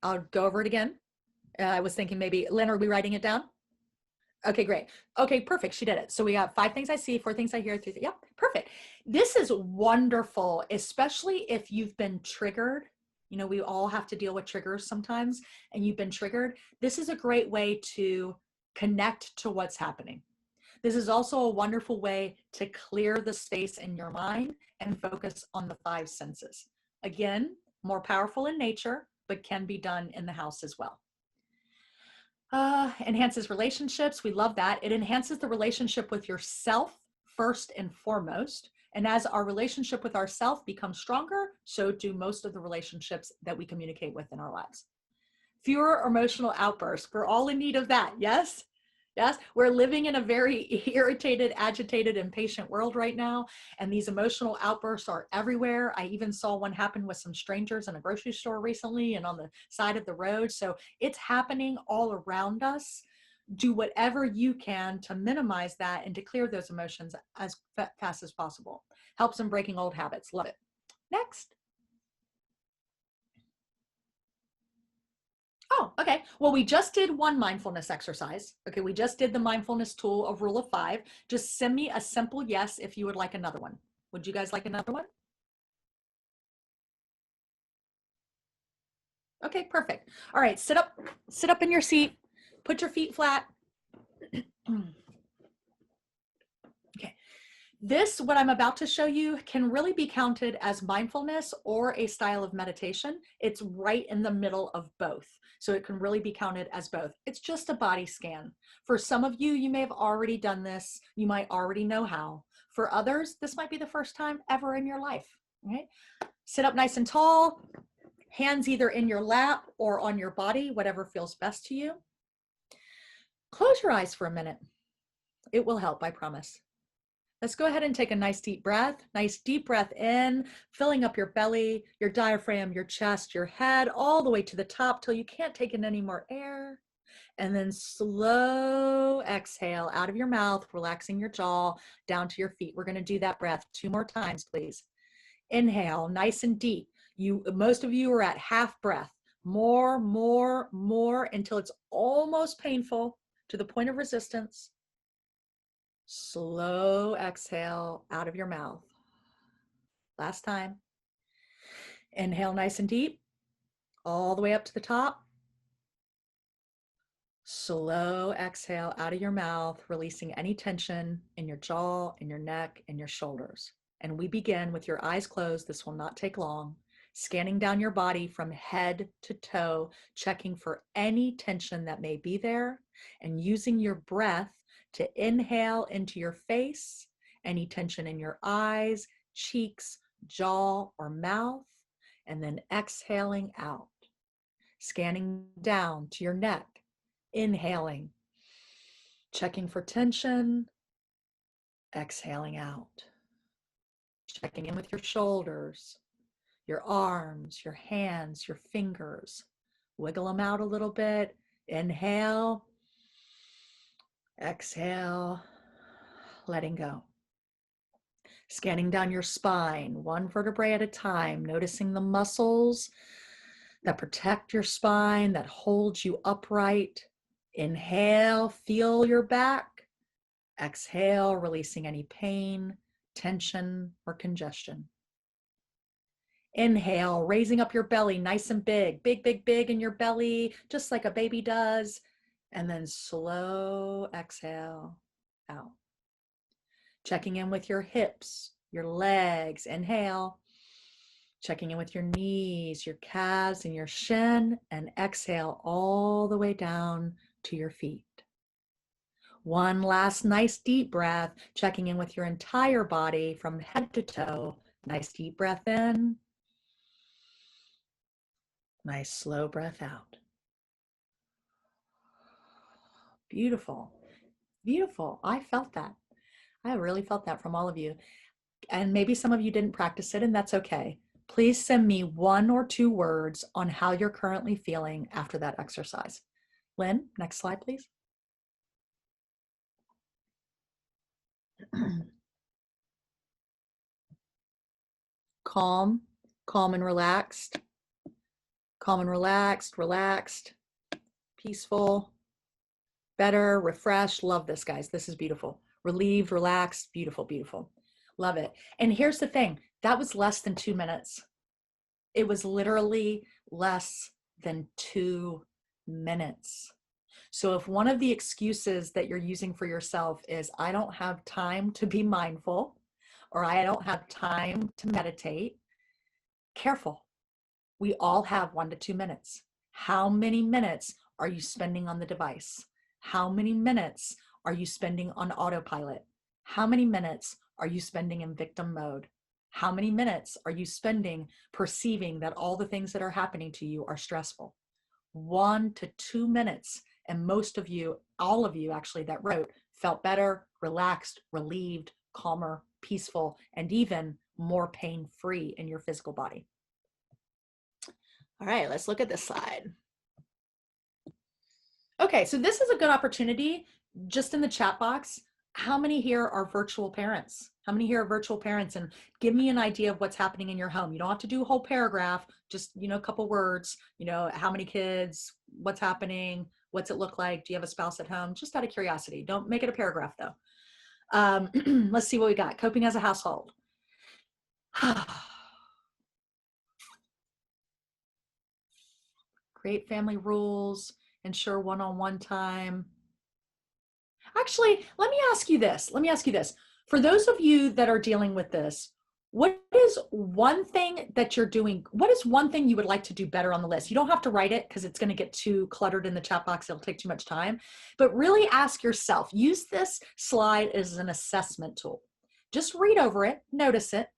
I'll go over it again. I was thinking maybe, Lynn, are we writing it down? Okay, great. Okay, perfect. She did it. So we got 5 things I see, 4 things I hear, 3 things. Yep, perfect. This is wonderful, especially if you've been triggered You know, we all have to deal with triggers sometimes, and you've been triggered. This is a great way to connect to what's happening. This is also a wonderful way to clear the space in your mind and focus on the five senses. Again, more powerful in nature, but can be done in the house as well. Enhances relationships. We love that. It enhances the relationship with yourself first and foremost. And as our relationship with ourself becomes stronger, so do most of the relationships that we communicate with in our lives. Fewer emotional outbursts. We're all in need of that. Yes? Yes, we're living in a very irritated, agitated, impatient world right now. And these emotional outbursts are everywhere. I even saw one happen with some strangers in a grocery store recently and on the side of the road. So it's happening all around us. Do whatever you can to minimize that and to clear those emotions as fast as possible. Helps in breaking old habits. Love it. Next. Oh, okay. Well, we just did one mindfulness exercise. Okay, we just did the mindfulness tool of Rule of 5. Just send me a simple yes if you would like another one. Would you guys like another one? Okay, perfect. All right, sit up in your seat. Put your feet flat. Okay. This, what I'm about to show you, can really be counted as mindfulness or a style of meditation. It's right in the middle of both. So it can really be counted as both. It's just a body scan. For some of you, you may have already done this. You might already know how. For others, this might be the first time ever in your life. Okay? Sit up nice and tall, hands either in your lap or on your body, whatever feels best to you. Close your eyes for a minute. It will help, I promise. Let's go ahead and take a nice deep breath. Nice deep breath in, filling up your belly, your diaphragm, your chest, your head, all the way to the top till you can't take in any more air. And then slow exhale out of your mouth, relaxing your jaw down to your feet. We're going to do that breath 2 more times, please. Inhale, nice and deep. Most of you are at half breath. More, more, more until it's almost painful to the point of resistance. Slow exhale out of your mouth. Last time. Inhale nice and deep, all the way up to the top. Slow exhale out of your mouth, releasing any tension in your jaw, in your neck, and your shoulders. And we begin with your eyes closed. This will not take long. Scanning down your body from head to toe, checking for any tension that may be there, and using your breath to inhale into your face, any tension in your eyes, cheeks, jaw, or mouth, and then exhaling out. Scanning down to your neck, inhaling, checking for tension, exhaling out. Checking in with your shoulders, your arms, your hands, your fingers. Wiggle them out a little bit. Inhale, exhale, letting go. Scanning down your spine, one vertebrae at a time, noticing the muscles that protect your spine, that hold you upright. Inhale, feel your back. Exhale, releasing any pain, tension, or congestion. Inhale, raising up your belly nice and big, big, big, big in your belly, just like a baby does. And then slow exhale out. Checking in with your hips, your legs. Inhale. Checking in with your knees, your calves, and your shin. And exhale all the way down to your feet. One last nice deep breath, checking in with your entire body from head to toe. Nice deep breath in. Nice slow breath out. Beautiful. Beautiful. I felt that. I really felt that from all of you. And maybe some of you didn't practice it, and that's okay. Please send me 1 or 2 words on how you're currently feeling after that exercise. Lynn, next slide, please. Calm, calm and relaxed. Calm and relaxed, relaxed, peaceful, better, refreshed. Love this, guys. This is beautiful. Relieved, relaxed, beautiful, beautiful. Love it. And here's the thing. That was less than 2 minutes. It was literally less than 2 minutes. So if one of the excuses that you're using for yourself is, I don't have time to be mindful, or I don't have time to meditate, careful. We all have 1 to 2 minutes. How many minutes are you spending on the device? How many minutes are you spending on autopilot? How many minutes are you spending in victim mode? How many minutes are you spending perceiving that all the things that are happening to you are stressful? 1 to 2 minutes. And most of you, all of you actually that wrote, felt better, relaxed, relieved, calmer, peaceful, and even more pain-free in your physical body. All right, let's look at this slide. Okay, so this is a good opportunity, just in the chat box. How many here are virtual parents? How many here are virtual parents? And give me an idea of what's happening in your home. You don't have to do a whole paragraph, just, a couple words, how many kids, what's happening, what's it look like? Do you have a spouse at home? Just out of curiosity. Don't make it a paragraph though. Let's see what we got. Coping as a household. Create family rules, ensure one-on-one time. Actually, let me ask you this. For those of you that are dealing with this, what is one thing that you're doing? What is one thing you would like to do better on the list? You don't have to write it because it's going to get too cluttered in the chat box. It'll take too much time. But really ask yourself, use this slide as an assessment tool. Just read over it, notice it,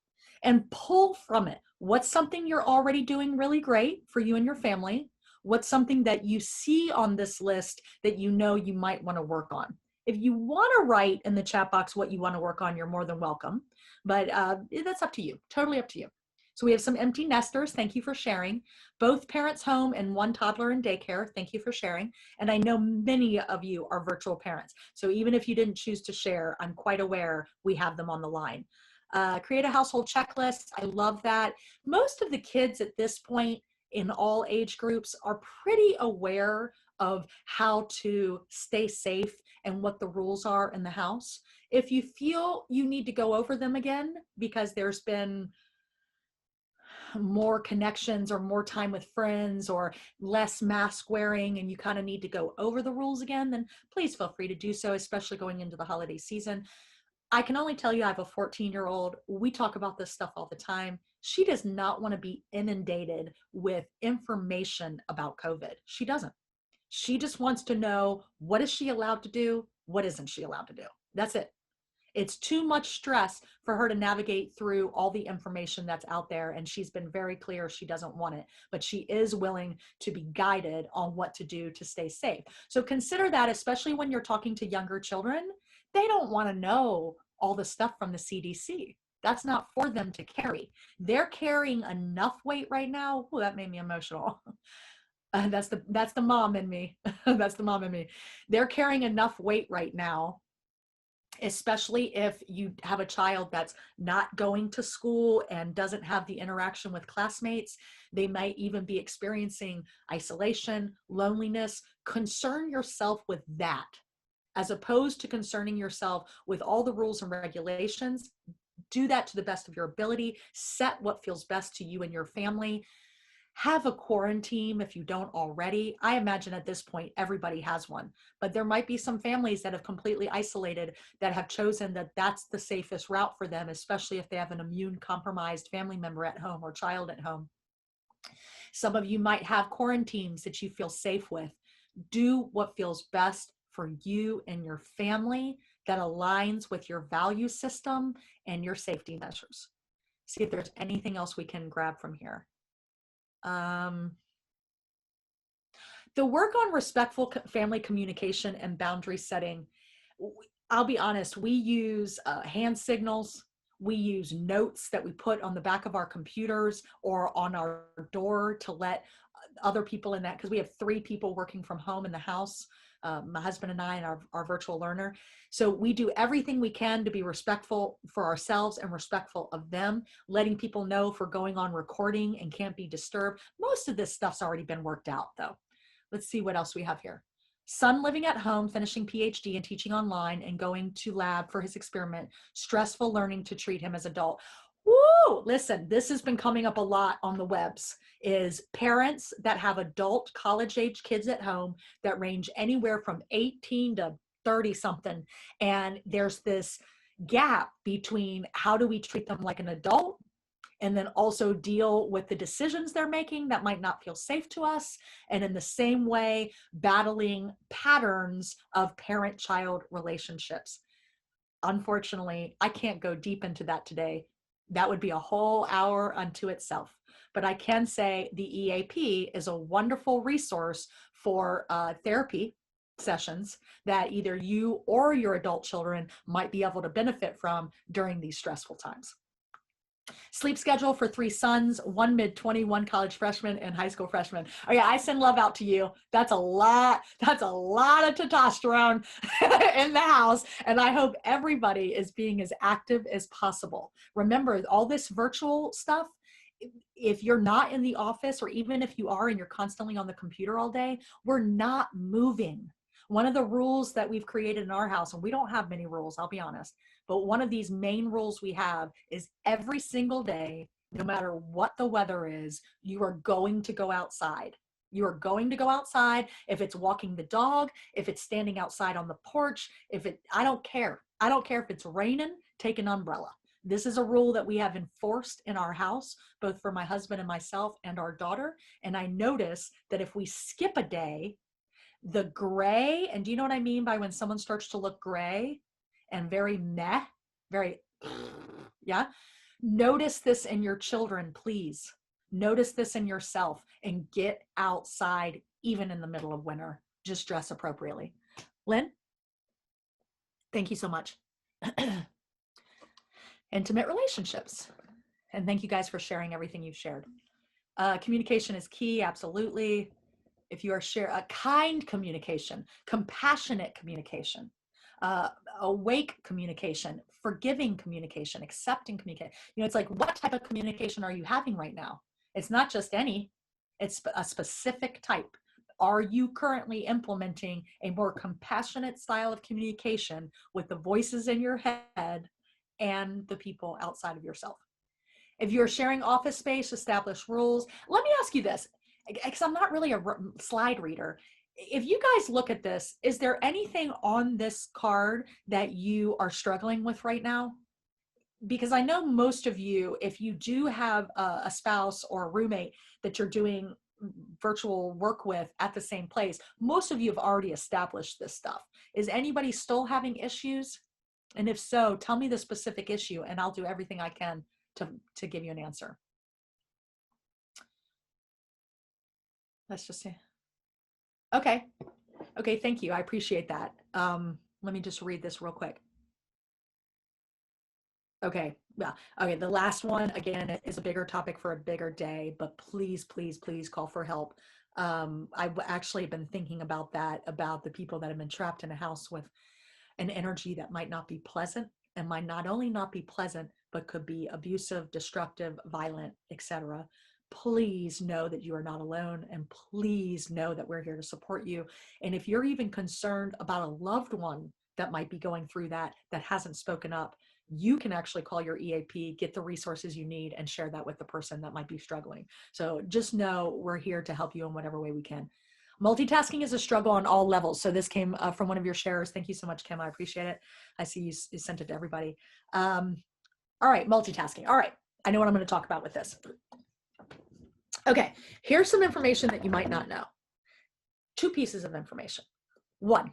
and pull from it. What's something you're already doing really great for you and your family? What's something that you see on this list that you know you might want to work on? If you want to write in the chat box what you want to work on, you're more than welcome. But that's up to you, totally up to you. So we have some empty nesters. Thank you for sharing. Both parents home and one toddler in daycare. Thank you for sharing. And I know many of you are virtual parents. So even if you didn't choose to share, I'm quite aware we have them on the line. Create a household checklist. I love that. Most of the kids at this point in all age groups are pretty aware of how to stay safe and what the rules are in the house. If you feel you need to go over them again because there's been more connections or more time with friends or less mask wearing and you kind of need to go over the rules again, then please feel free to do so, especially going into the holiday season. I can only tell you I have a 14-year-old. We talk about this stuff all the time. She does not want to be inundated with information about COVID. She doesn't. She just wants to know, what is she allowed to do? What isn't she allowed to do? That's it. It's too much stress for her to navigate through all the information that's out there. And she's been very clear she doesn't want it, but she is willing to be guided on what to do to stay safe. So consider that, especially when you're talking to younger children. They don't want to know all the stuff from the CDC. That's not for them to carry. They're carrying enough weight right now. Oh, that made me emotional. That's the mom in me. That's the mom in me. They're carrying enough weight right now, especially if you have a child that's not going to school and doesn't have the interaction with classmates. They might even be experiencing isolation, loneliness. Concern yourself with that, as opposed to concerning yourself with all the rules and regulations. Do that to the best of your ability. Set what feels best to you and your family. Have a quarantine if you don't already. I imagine at this point, everybody has one, but there might be some families that have completely isolated that have chosen that that's the safest route for them, especially if they have an immune compromised family member at home or child at home. Some of you might have quarantines that you feel safe with. Do what feels best for you and your family that aligns with your value system and your safety measures. See if there's anything else we can grab from here. The work on respectful family communication and boundary setting, I'll be honest, we use hand signals. We use notes that we put on the back of our computers or on our door to let other people in that, because we have 3 people working from home in the house, my husband and I and our virtual learner. So we do everything we can to be respectful for ourselves and respectful of them, letting people know if we're going on recording and can't be disturbed. Most of this stuff's already been worked out though. Let's see what else we have here. Son living at home, finishing PhD and teaching online and going to lab for his experiment. Stressful learning to treat him as adult. Woo! Listen, this has been coming up a lot on the webs, is parents that have adult college age kids at home that range anywhere from 18 to 30 something. And there's this gap between how do we treat them like an adult and then also deal with the decisions they're making that might not feel safe to us. And in the same way, battling patterns of parent-child relationships. Unfortunately, I can't go deep into that today. That would be a whole hour unto itself. But I can say the EAP is a wonderful resource for therapy sessions that either you or your adult children might be able to benefit from during these stressful times. Sleep schedule for 3 sons, 1 mid-20, 1 college freshman, and high school freshman. Oh yeah, I send love out to you. That's a lot of testosterone in the house. And I hope everybody is being as active as possible. Remember, all this virtual stuff, if you're not in the office, or even if you are and you're constantly on the computer all day, we're not moving. One of the rules that we've created in our house, and we don't have many rules, I'll be honest, but one of these main rules we have is every single day, no matter what the weather is, you are going to go outside. You are going to go outside. If it's walking the dog, if it's standing outside on the porch, I don't care. I don't care if it's raining, take an umbrella. This is a rule that we have enforced in our house, both for my husband and myself and our daughter. And I notice that if we skip a day, the gray, and do you know what I mean by when someone starts to look gray and very meh, very, yeah? Notice this in your children, please. Notice this in yourself and get outside even in the middle of winter. Just dress appropriately. Lynn, thank you so much. Intimate relationships. And thank you guys for sharing everything you've shared. Communication is key, absolutely. If you are sharing a kind communication, compassionate communication, awake communication, forgiving communication, accepting communication. You know, it's like, what type of communication are you having right now? It's not just any, it's a specific type. Are you currently implementing a more compassionate style of communication with the voices in your head and the people outside of yourself? If you're sharing office space, establish rules. Let me ask you this, because I'm not really a slide reader. If you guys look at this, is there anything on this card that you are struggling with right now? Because I know most of you, if you do have a spouse or a roommate that you're doing virtual work with at the same place, most of you have already established this stuff. Is anybody still having issues? And if so, tell me the specific issue and I'll do everything I can to give you an answer. Let's just see. Okay. Okay, thank you. I appreciate that. Let me just read this real quick. Okay, yeah. Okay, the last one, again, is a bigger topic for a bigger day, but please, please, please call for help. I've actually been thinking about that, about the people that have been trapped in a house with an energy that might not be pleasant, and might not only not be pleasant, but could be abusive, destructive, violent, etc. Please know that you are not alone, and please know that we're here to support you. And if you're even concerned about a loved one that might be going through that hasn't spoken up, you can actually call your EAP, get the resources you need, and share that with the person that might be struggling. So just know we're here to help you in whatever way we can. Multitasking is a struggle on all levels. So this came from one of your sharers. Thank you so much, Kim. I appreciate it. I see you sent it to everybody. All right, multitasking. All right, I know what I'm going to talk about with this. Okay, here's some information that you might not know. 2 pieces of information. 1,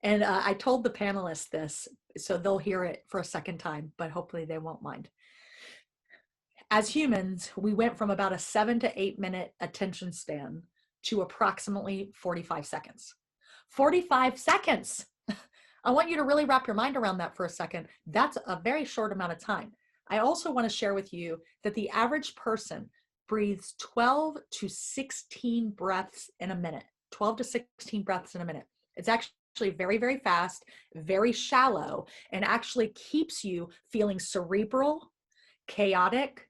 and I told the panelists this, so they'll hear it for a second time, but hopefully they won't mind. As humans, we went from about a 7 to 8 minute attention span to approximately 45 seconds. 45 seconds! I want you to really wrap your mind around that for a second. That's a very short amount of time. I also want to share with you that the average person breathes 12 to 16 breaths in a minute. 12 to 16 breaths in a minute. It's actually very, very fast, very shallow, and actually keeps you feeling cerebral, chaotic,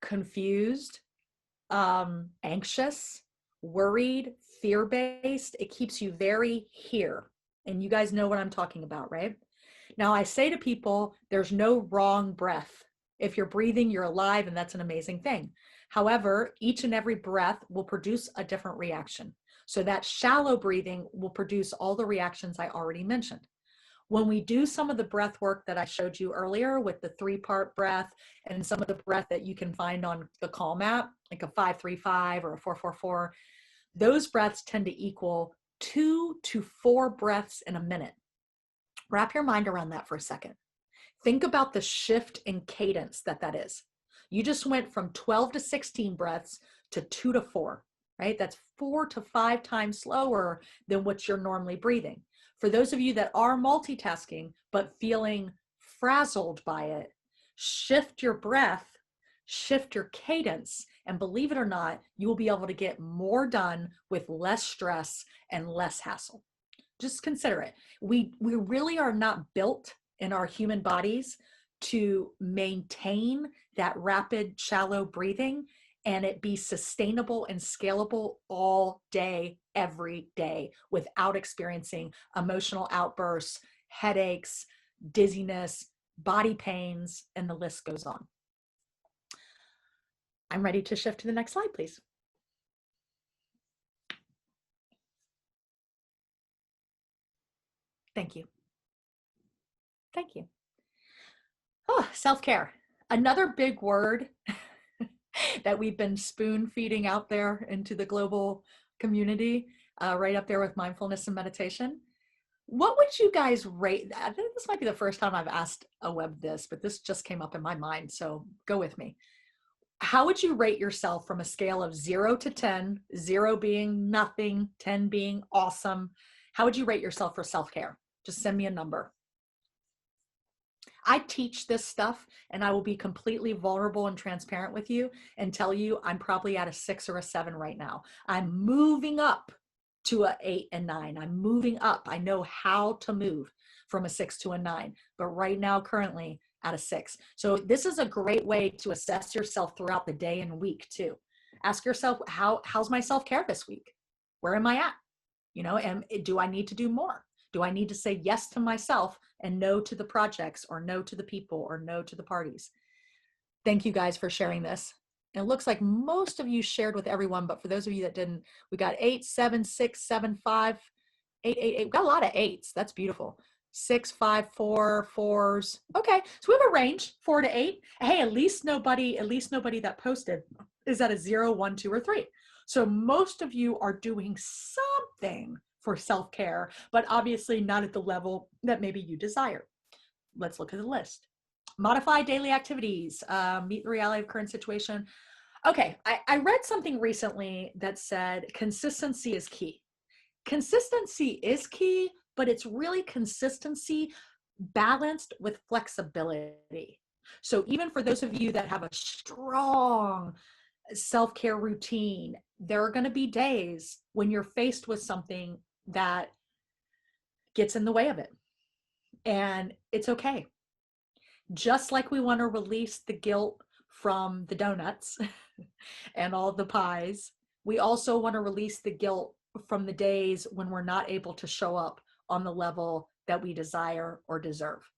confused, anxious, worried, fear-based. It keeps you very here. And you guys know what I'm talking about, right? Now, I say to people, there's no wrong breath. If you're breathing, you're alive, and that's an amazing thing. However, each and every breath will produce a different reaction. So that shallow breathing will produce all the reactions I already mentioned. When we do some of the breath work that I showed you earlier with the 3-part breath and some of the breath that you can find on the Calm app, like a 5-3-5 or a 4-4-4, those breaths tend to equal 2 to 4 breaths in a minute. Wrap your mind around that for a second. Think about the shift in cadence that is. You just went from 12 to 16 breaths to 2 to 4, right? That's 4 to 5 times slower than what you're normally breathing. For those of you that are multitasking, but feeling frazzled by it, shift your breath, shift your cadence, and believe it or not, you will be able to get more done with less stress and less hassle. Just consider it. We really are not built in our human bodies to maintain that rapid, shallow breathing and it be sustainable and scalable all day, every day, without experiencing emotional outbursts, headaches, dizziness, body pains, and the list goes on. I'm ready to shift to the next slide, please. Thank you. Thank you. Oh, self-care. Another big word that we've been spoon feeding out there into the global community, right up there with mindfulness and meditation. What would you guys rate? I think this might be the first time I've asked a web this, but this just came up in my mind, so go with me. How would you rate yourself from a scale of 0 to 10, 0 being nothing, 10 being awesome? How would you rate yourself for self-care? Just send me a number. I teach this stuff and I will be completely vulnerable and transparent with you and tell you I'm probably at a 6 or a 7 right now. I'm moving up to a 8 and 9. I'm moving up. I know how to move from a 6 to a 9, but right now currently at a 6. So this is a great way to assess yourself throughout the day and week too. Ask yourself, how's my self-care this week? Where am I at? And do I need to do more? Do I need to say yes to myself and no to the projects or no to the people or no to the parties? Thank you guys for sharing this. And it looks like most of you shared with everyone, but for those of you that didn't, we got 8, 7, 6, 7, 5, 8, 8, 8. We got a lot of 8s. That's beautiful. 6, 5, 4, 4s. Okay, so we have a range, 4 to 8. Hey, at least nobody that posted is at a 0, 1, 2, or 3. So most of you are doing something for self-care, but obviously not at the level that maybe you desire. Let's look at the list. Modify daily activities, meet the reality of current situation. Okay, I read something recently that said consistency is key. Consistency is key, but it's really consistency balanced with flexibility. So even for those of you that have a strong self-care routine, there are going to be days when you're faced with something that gets in the way of it. And it's okay. Just like we want to release the guilt from the donuts and all the pies, we also want to release the guilt from the days when we're not able to show up on the level that we desire or deserve.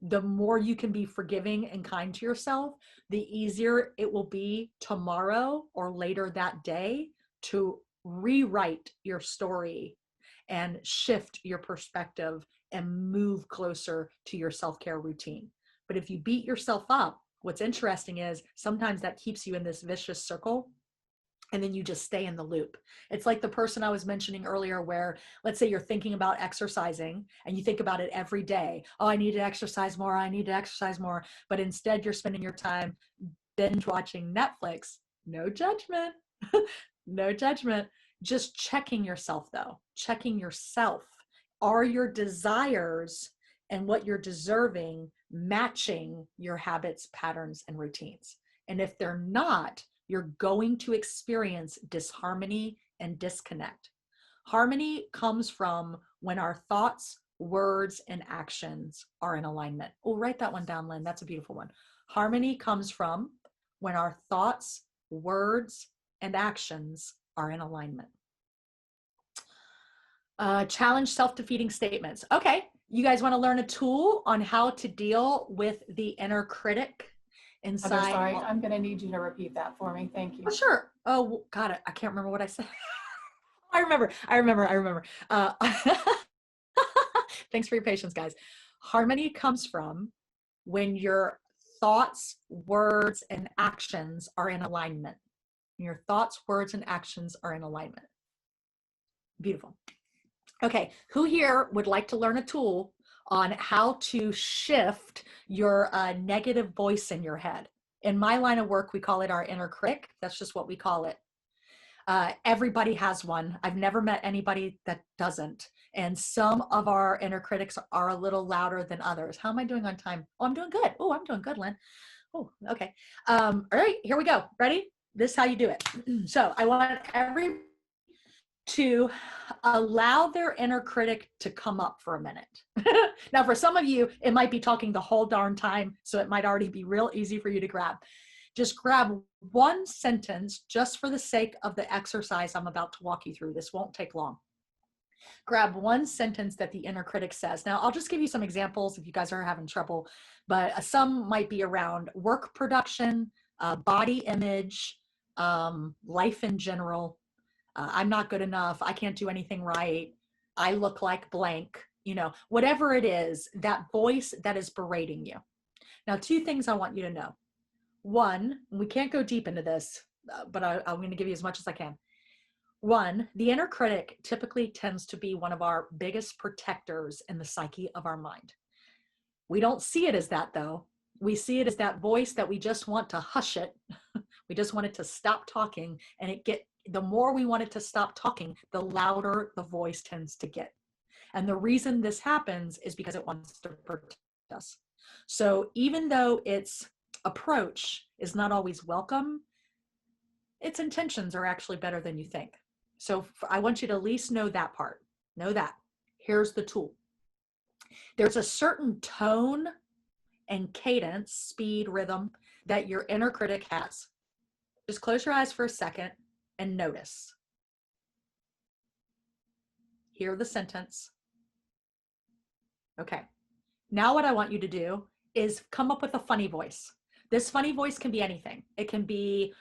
The more you can be forgiving and kind to yourself, the easier it will be tomorrow or later that day to rewrite your story and shift your perspective and move closer to your self-care routine. But if you beat yourself up, what's interesting is sometimes that keeps you in this vicious circle and then you just stay in the loop. It's like the person I was mentioning earlier where, let's say you're thinking about exercising and you think about it every day. Oh, I need to exercise more. I need to exercise more. But instead you're spending your time binge watching Netflix. No judgment. No judgment. Just checking yourself though. Checking yourself. Are your desires and what you're deserving matching your habits, patterns, and routines? And if they're not, you're going to experience disharmony and disconnect. Harmony comes from when our thoughts, words, and actions are in alignment. Oh, write that one down, Lynn. That's a beautiful one. Harmony comes from when our thoughts, words, and actions are in alignment. Challenge self-defeating statements. Okay, you guys want to learn a tool on how to deal with the inner critic I'm very inside. sorry. I'm going to need you to repeat that for me. Thank you. Oh, sure. Oh, got it. I can't remember what I said. I remember. Uh, thanks for your patience, guys. Harmony comes from when your thoughts, words, and actions are in alignment. Your thoughts, words, and actions are in alignment. Beautiful. Okay, who here would like to learn a tool on how to shift your negative voice in your head? In my line of work, we call it our inner critic. That's just what we call it. Everybody has one. I've never met anybody that doesn't. And some of our inner critics are a little louder than others. How am I doing on time? Oh, I'm doing good. Oh, I'm doing good, Lynn. Oh, okay. All right, here we go. Ready? This is how you do it. So I want every to allow their inner critic to come up for a minute. Now, for some of you, it might be talking the whole darn time, so it might already be real easy for you to grab. Just grab one sentence just for the sake of the exercise I'm about to walk you through. This won't take long. Grab one sentence that the inner critic says. Now, I'll just give you some examples if you guys are having trouble, but some might be around work production, body image, life in general. I'm not good enough. I can't do anything right. I look like blank, whatever it is, that voice that is berating you. Now, two things I want you to know. One, we can't go deep into this, but I'm going to give you as much as I can. One, the inner critic typically tends to be one of our biggest protectors in the psyche of our mind. We don't see it as that, though. We see it as that voice that we just want to hush it. We just want it to stop talking, and the more we want it to stop talking, the louder the voice tends to get. And the reason this happens is because it wants to protect us. So even though its approach is not always welcome, its intentions are actually better than you think. So I want you to at least know that part. Know that. Here's the tool. There's a certain tone and cadence, speed, rhythm that your inner critic has. Just close your eyes for a second and notice. Hear the sentence. Okay. Now what I want you to do is come up with a funny voice. This funny voice can be anything. It can be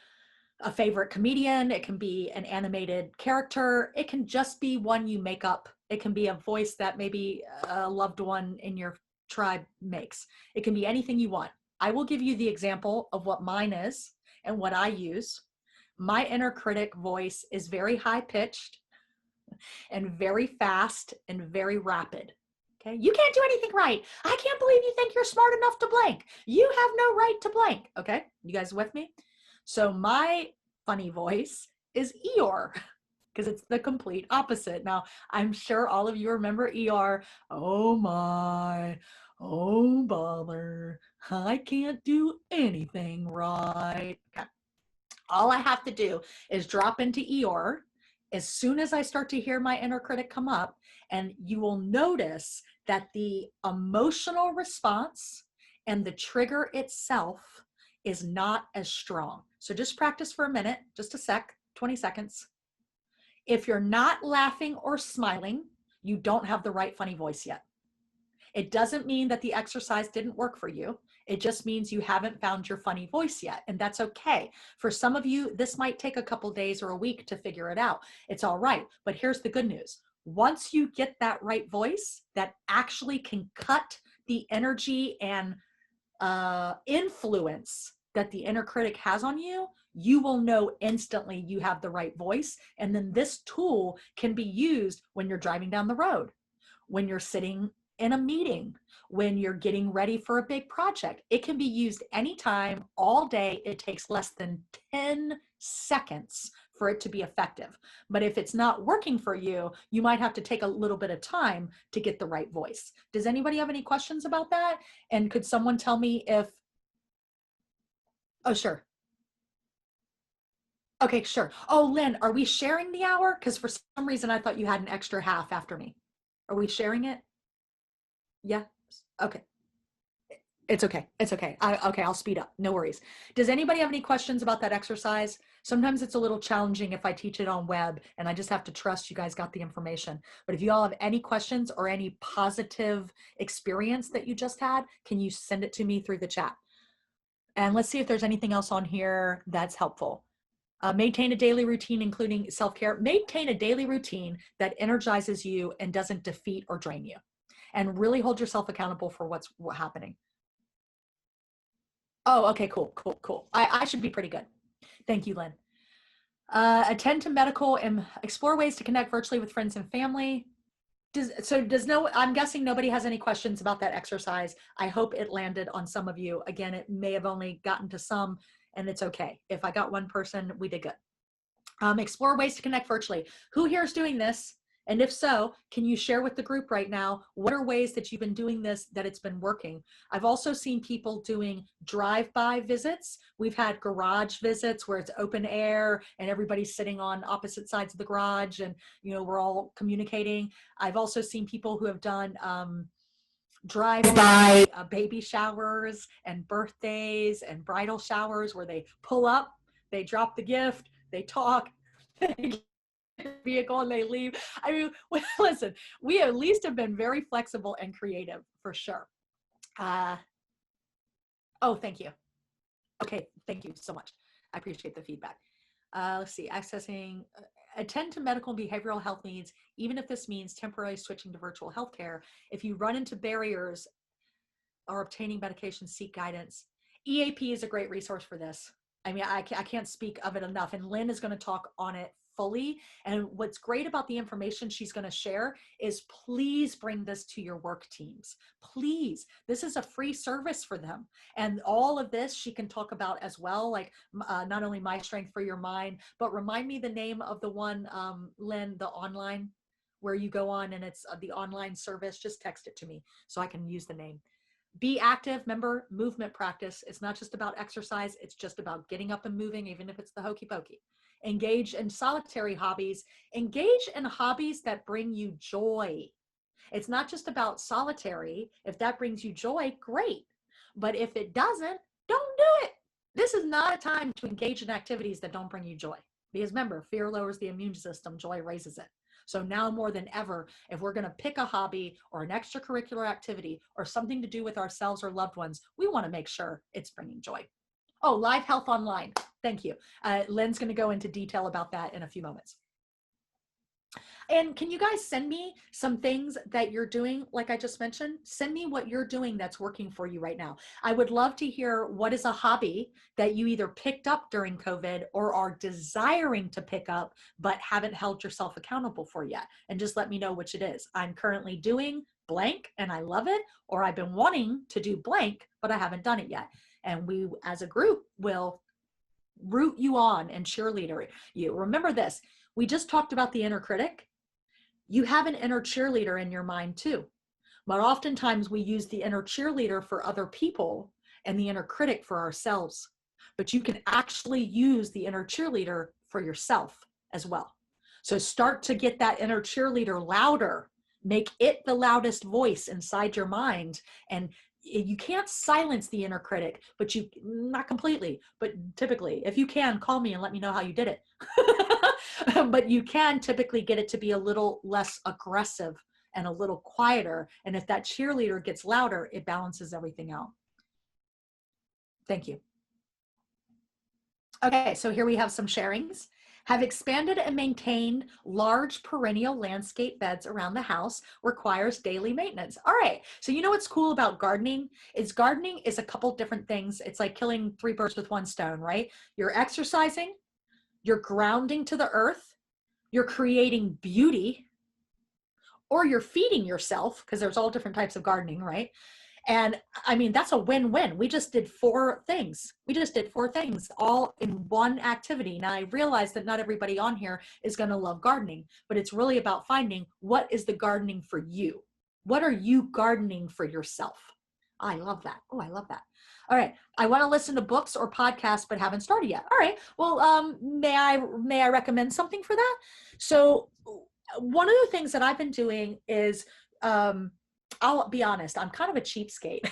a favorite comedian. It can be an animated character. It can just be one you make up. It can be a voice that maybe a loved one in your tribe makes. It can be anything you want. I will give you the example of what mine is and what I use. My inner critic voice is very high pitched and very fast and very rapid. Okay, you can't do anything right. I can't believe you think you're smart enough to blank. You have no right to blank. Okay, you guys with me? So my funny voice is Eeyore, because it's the complete opposite. Now, I'm sure all of you remember Eeyore. Oh my, oh bother, I can't do anything right. Okay. All I have to do is drop into Eeyore as soon as I start to hear my inner critic come up, and you will notice that the emotional response and the trigger itself is not as strong. So just practice for a minute, just a sec, 20 seconds. If you're not laughing or smiling, you don't have the right funny voice yet. It doesn't mean that the exercise didn't work for you. It just means you haven't found your funny voice yet, and that's okay. For some of you, this might take a couple days or a week to figure it out. It's all right, but here's the good news. Once you get that right voice that actually can cut the energy and influence that the inner critic has on you, you will know instantly you have the right voice. And then this tool can be used when you're driving down the road, when you're sitting in a meeting, when you're getting ready for a big project. It can be used anytime, all day. It takes less than 10 seconds for it to be effective. But if it's not working for you, you might have to take a little bit of time to get the right voice. Does anybody have any questions about that? And could someone tell me if, oh, sure. Okay, sure. Oh, Lynn, are we sharing the hour? Because for some reason, I thought you had an extra half after me. Are we sharing it? Yeah. Okay. It's okay. It's okay. Okay, I'll speed up. No worries. Does anybody have any questions about that exercise? Sometimes it's a little challenging if I teach it on web, and I just have to trust you guys got the information. But if you all have any questions or any positive experience that you just had, can you send it to me through the chat? And let's see if there's anything else on here that's helpful. Maintain a daily routine, including self-care. Maintain a daily routine that energizes you and doesn't defeat or drain you. And really hold yourself accountable for what's happening. Oh, okay, cool. I should be pretty good. Thank you, Lynn. Attend to medical and explore ways to connect virtually with friends and family. I'm guessing nobody has any questions about that exercise. I hope it landed on some of you. Again, it may have only gotten to some, and it's okay. If I got one person, we did good. Explore ways to connect virtually. Who here is doing this? And if so, can you share with the group right now, what are ways that you've been doing this, that it's been working? I've also seen people doing drive-by visits. We've had garage visits where it's open air and everybody's sitting on opposite sides of the garage and, we're all communicating. I've also seen people who have done drive-by baby showers and birthdays and bridal showers where they pull up, they drop the gift, they talk, they vehicle and they leave. I mean, listen, we at least have been very flexible and creative for sure. Oh, thank you. Okay, thank you so much. I appreciate the feedback. Let's see, attend to medical and behavioral health needs, even if this means temporarily switching to virtual healthcare. If you run into barriers or obtaining medication, seek guidance. EAP is a great resource for this. I mean, I can't speak of it enough, and Lynn is going to talk on it fully. And what's great about the information she's going to share is please bring this to your work teams. Please, this is a free service for them. And all of this she can talk about as well, like not only My Strength for Your Mind, but remind me the name of the one, Lynn, the online, where you go on and it's the online service. Just text it to me so I can use the name. Be active. Remember, movement practice. It's not just about exercise. It's just about getting up and moving, even if it's the hokey pokey. Engage in solitary hobbies. Engage in hobbies that bring you joy. It's not just about solitary. If that brings you joy, great. But if it doesn't, don't do it. This is not a time to engage in activities that don't bring you joy. Because remember, fear lowers the immune system, joy raises it. So now more than ever, if we're going to pick a hobby or an extracurricular activity or something to do with ourselves or loved ones, we want to make sure it's bringing joy. Oh, Live Health Online. Thank you. Lynn's going to go into detail about that in a few moments. And can you guys send me some things that you're doing, like I just mentioned? Send me what you're doing that's working for you right now. I would love to hear what is a hobby that you either picked up during COVID or are desiring to pick up, but haven't held yourself accountable for yet. And just let me know which it is. I'm currently doing blank and I love it, or I've been wanting to do blank, but I haven't done it yet. And we as a group will root you on and cheerleader you. Remember this, we just talked about the inner critic. You have an inner cheerleader in your mind too. But oftentimes we use the inner cheerleader for other people and the inner critic for ourselves. But you can actually use the inner cheerleader for yourself as well. So start to get that inner cheerleader louder. Make it the loudest voice inside your mind. And you can't silence the inner critic, but you, not completely, but typically, if you can, call me and let me know how you did it. But you can typically get it to be a little less aggressive and a little quieter. And if that cheerleader gets louder, it balances everything out. Thank you. Okay, so here we have some sharings. Have expanded and maintained large perennial landscape beds around the house, requires daily maintenance. All right, so you know what's cool about gardening is a couple different things. It's like killing 3 birds with 1 stone, right? You're exercising, you're grounding to the earth, you're creating beauty, or you're feeding yourself, because there's all different types of gardening, right? And I mean, that's a win-win. We just did 4 things. We just did 4 things all in one activity. Now I realize that not everybody on here is going to love gardening, but it's really about finding what is the gardening for you. What are you gardening for yourself? I love that. Oh, I love that. All right. I want to listen to books or podcasts, but haven't started yet. All right. Well, may I recommend something for that? So one of the things that I've been doing is, I'll be honest, I'm kind of a cheapskate,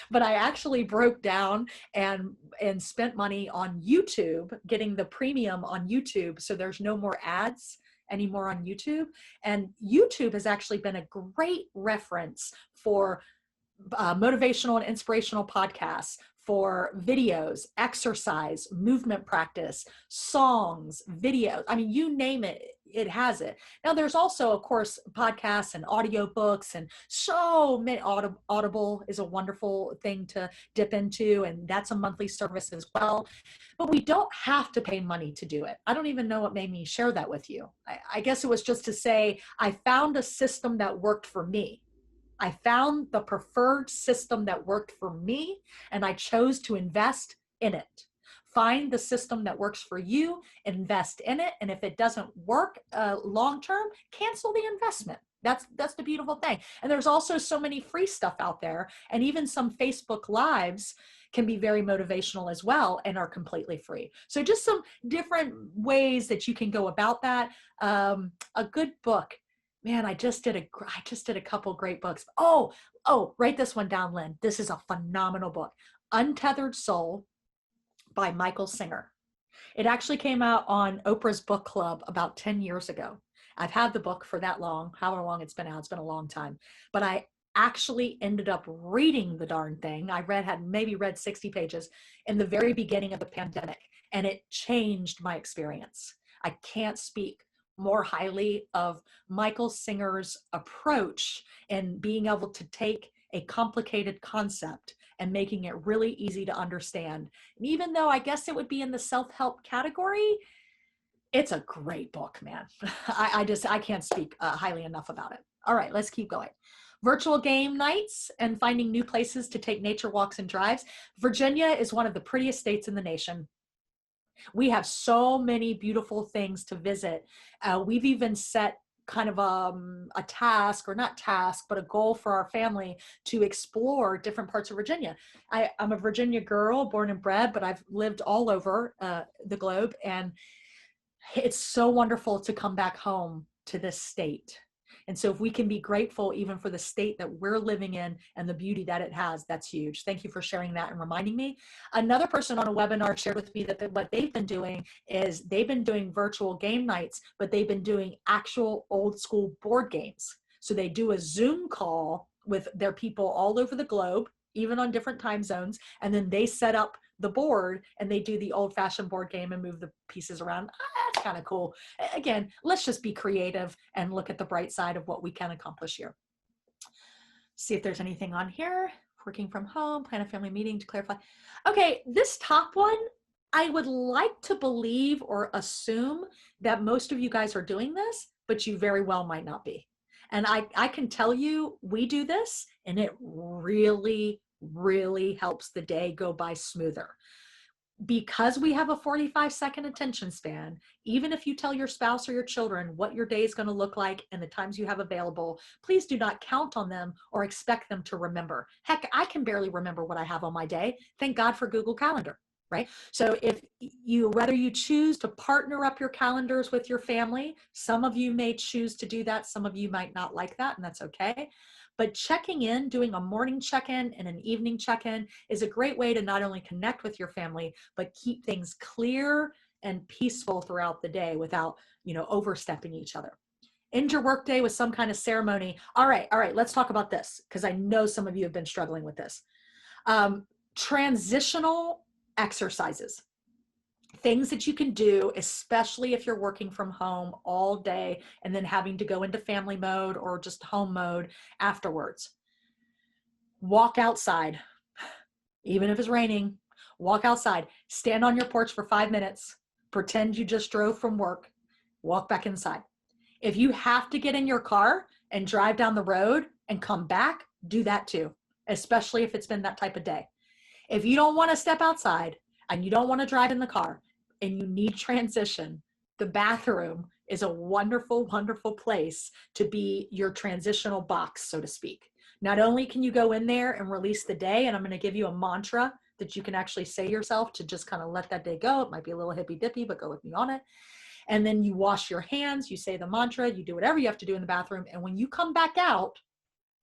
but I actually broke down and spent money on YouTube, getting the premium on YouTube. So there's no more ads anymore on YouTube. And YouTube has actually been a great reference for motivational and inspirational podcasts, for videos, exercise, movement practice, songs, videos. I mean, you name it, it has it. Now there's also, of course, podcasts and audiobooks, and so many. Audible is a wonderful thing to dip into, and that's a monthly service as well. But we don't have to pay money to do it. I don't even know what made me share that with you. I guess it was just to say, I found a system that worked for me. I found the preferred system that worked for me, and I chose to invest in it. Find the system that works for you, invest in it, and if it doesn't work long-term, cancel the investment. That's the beautiful thing. And there's also so many free stuff out there, and even some Facebook Lives can be very motivational as well and are completely free. So just some different ways that you can go about that. A good book. Man, I just did a couple great books. Oh, write this one down, Lynn. This is a phenomenal book. Untethered Soul by Michael Singer. It actually came out on Oprah's book club about 10 years ago. I've had the book for that long, however long it's been out. It's been a long time. But I actually ended up reading the darn thing. Had maybe read 60 pages in the very beginning of the pandemic, and it changed my experience. I can't speak more highly of Michael Singer's approach in being able to take a complicated concept and making it really easy to understand. And even though I guess it would be in the self-help category, it's a great book, man. I can't speak highly enough about it. All right, let's keep going. Virtual game nights and finding new places to take nature walks and drives. Virginia is one of the prettiest states in the nation. We have so many beautiful things to visit. We've even set kind of a task, or not task, but a goal for our family to explore different parts of Virginia. I'm a Virginia girl, born and bred, but I've lived all over the globe, and it's so wonderful to come back home to this state. And so if we can be grateful even for the state that we're living in and the beauty that it has, that's huge. Thank you for sharing that and reminding me. Another person on a webinar shared with me that what they've been doing is they've been doing virtual game nights, but they've been doing actual old school board games. So they do a Zoom call with their people all over the globe, even on different time zones, and then they set up the board and they do the old-fashioned board game and move the pieces around. That's kind of cool. Again, let's just be creative and look at the bright side of what we can accomplish here. See if there's anything on here. Working from home, plan a family meeting to clarify. Okay, this top one, I would like to believe or assume that most of you guys are doing this, but you very well might not be. And I can tell you, we do this, and it really, really helps the day go by smoother. Because we have a 45-second attention span, even if you tell your spouse or your children what your day is going to look like and the times you have available, please do not count on them or expect them to remember. Heck, I can barely remember what I have on my day. Thank God for Google Calendar, right? So whether you choose to partner up your calendars with your family, some of you may choose to do that, some of you might not like that, and that's okay. But checking in, doing a morning check-in and an evening check-in is a great way to not only connect with your family, but keep things clear and peaceful throughout the day without, overstepping each other. End your workday with some kind of ceremony. All right, let's talk about this, because I know some of you have been struggling with this. Transitional exercises. Things that you can do, especially if you're working from home all day and then having to go into family mode or just home mode afterwards. Walk outside, even if it's raining. Walk outside, stand on your porch for 5 minutes, pretend you just drove from work, walk back inside. If you have to get in your car and drive down the road and come back, do that too, especially if it's been that type of day. If you don't want to step outside and you don't want to drive in the car and you need transition, the bathroom is a wonderful, wonderful place to be your transitional box, so to speak. Not only can you go in there and release the day, and I'm going to give you a mantra that you can actually say yourself to just kind of let that day go. It might be a little hippy dippy, but go with me on it. And then you wash your hands, you say the mantra, you do whatever you have to do in the bathroom. And when you come back out,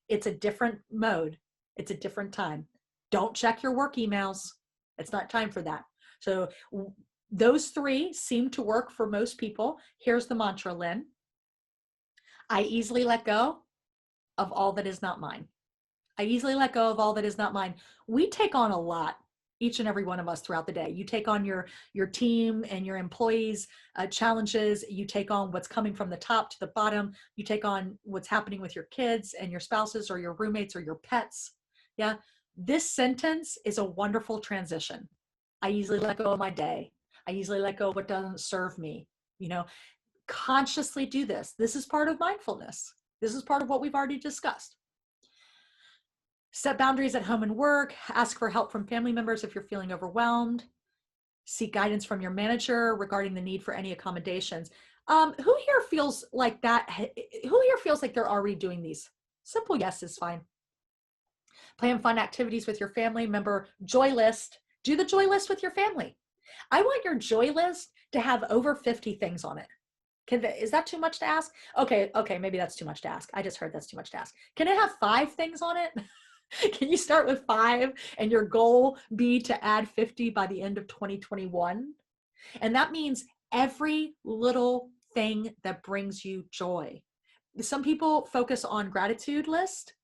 it's a different mode. It's a different time. Don't check your work emails. It's not time for that. So those three seem to work for most people. Here's the mantra, Lynn. I easily let go of all that is not mine. I easily let go of all that is not mine. We take on a lot each and every one of us throughout the day. You take on your team and your employees' challenges. You take on what's coming from the top to the bottom. You take on what's happening with your kids and your spouses or your roommates or your pets. Yeah. This sentence is a wonderful transition. I easily let go of my day. I easily let go of what doesn't serve me. You know, consciously do this. This is part of mindfulness. This is part of what we've already discussed. Set boundaries at home and work. Ask for help from family members if you're feeling overwhelmed. Seek guidance from your manager regarding the need for any accommodations. Who here feels like that? Who here feels like they're already doing these? Simple yes is fine. Plan fun activities with your family. Remember, joy list. Do the joy list with your family. I want your joy list to have over 50 things on it. Is that too much to ask? Okay, maybe that's too much to ask. I just heard that's too much to ask. Can it have 5 things on it? Can you start with 5 and your goal be to add 50 by the end of 2021? And that means every little thing that brings you joy. Some people focus on gratitude list,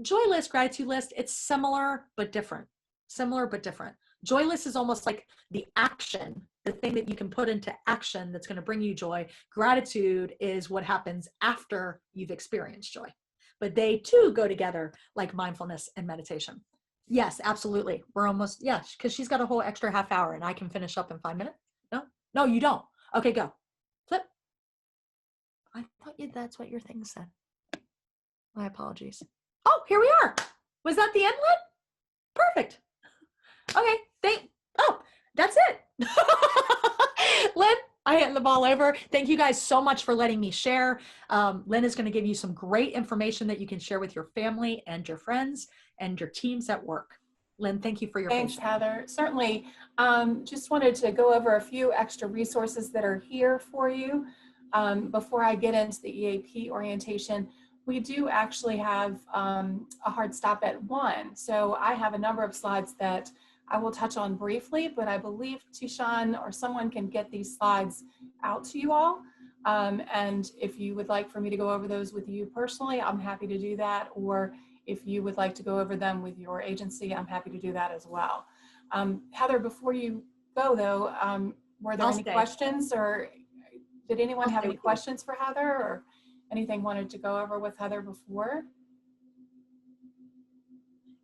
joy list, gratitude list. It's similar, but different. Similar, but different. Joy list is almost like the action, the thing that you can put into action that's going to bring you joy. Gratitude is what happens after you've experienced joy. But they too go together like mindfulness and meditation. Yes, absolutely. We're almost, yeah, because she's got a whole extra half hour and I can finish up in 5 minutes. No, you don't. Okay, go. Flip. I thought that's what your thing said. My apologies. Oh, here we are. Was that the end, Lynn? Perfect. Okay, that's it. Lynn, I hand the ball over. Thank you guys so much for letting me share. Lynn is going to give you some great information that you can share with your family and your friends and your teams at work. Lynn, thank you for your Thanks, patience. Heather. Certainly. Just wanted to go over a few extra resources that are here for you. Before I get into the EAP orientation, we do actually have a hard stop at 1. So I have a number of slides that I will touch on briefly, but I believe Tishan or someone can get these slides out to you all. And if you would like for me to go over those with you personally, I'm happy to do that. Or if you would like to go over them with your agency, I'm happy to do that as well. Heather, before you go though, were there any questions, or did anyone have any questions for Heather, or anything wanted to go over with Heather before?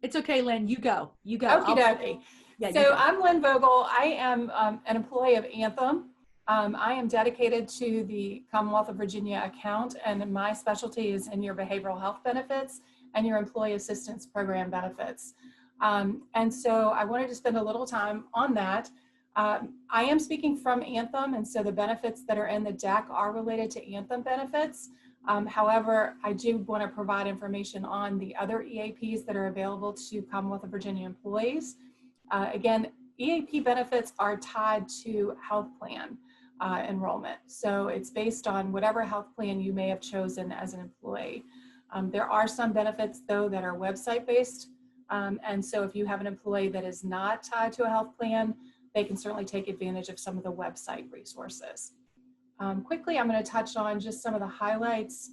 It's okay, Lynn, you go. Okie dokie. Yeah, so I'm Lynn Vogel. I am an employee of Anthem. I am dedicated to the Commonwealth of Virginia account, and my specialty is in your behavioral health benefits and your employee assistance program benefits. And so I wanted to spend a little time on that. I am speaking from Anthem, and so the benefits that are in the deck are related to Anthem benefits. However, I do want to provide information on the other EAPs that are available to Commonwealth of Virginia employees. Again, EAP benefits are tied to health plan enrollment. So it's based on whatever health plan you may have chosen as an employee. There are some benefits though that are website based. And so if you have an employee that is not tied to a health plan, they can certainly take advantage of some of the website resources. Quickly, I'm going to touch on just some of the highlights.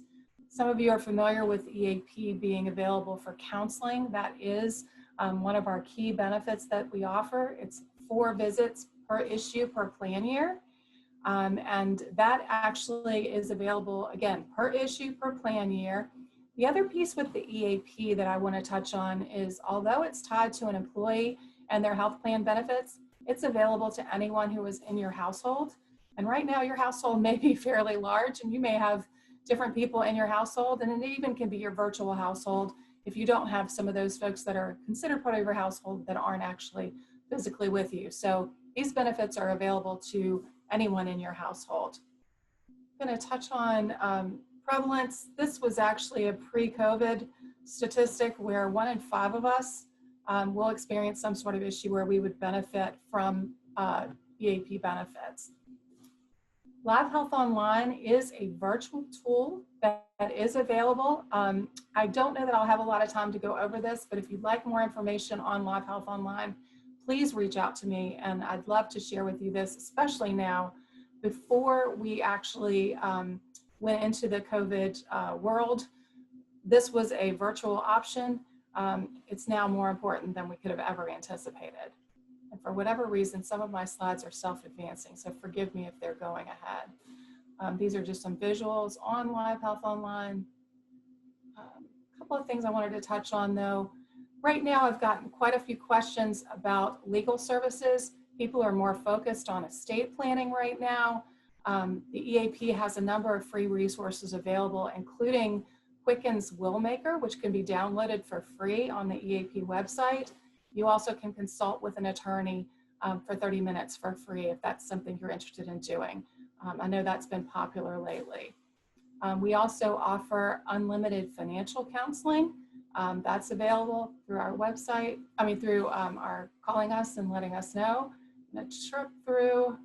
Some of you are familiar with EAP being available for counseling. That is one of our key benefits that we offer. It's 4 visits per issue per plan year. And that actually is available, again, per issue per plan year. The other piece with the EAP that I want to touch on is, although it's tied to an employee and their health plan benefits, it's available to anyone who is in your household. And right now your household may be fairly large, and you may have different people in your household, and it even can be your virtual household if you don't have some of those folks that are considered part of your household that aren't actually physically with you. So these benefits are available to anyone in your household. I'm going to touch on prevalence. This was actually a pre-COVID statistic where 1 in 5 of us will experience some sort of issue where we would benefit from EAP benefits. Live Health Online is a virtual tool that is available. I don't know that I'll have a lot of time to go over this, but if you'd like more information on Live Health Online, please reach out to me, and I'd love to share with you this, especially now before we actually went into the COVID world. This was a virtual option. It's now more important than we could have ever anticipated. For whatever reason, some of my slides are self-advancing, so forgive me if they're going ahead. These are just some visuals on Live Health Online. A couple of things I wanted to touch on though. Right now I've gotten quite a few questions about legal services. People are more focused on estate planning right now. The EAP has a number of free resources available, including Quicken's Willmaker, which can be downloaded for free on the EAP website. You also can consult with an attorney for 30 minutes for free if that's something you're interested in doing. I know that's been popular lately. We also offer unlimited financial counseling. That's available through our website, through our calling us and letting us know. I'm going to trip through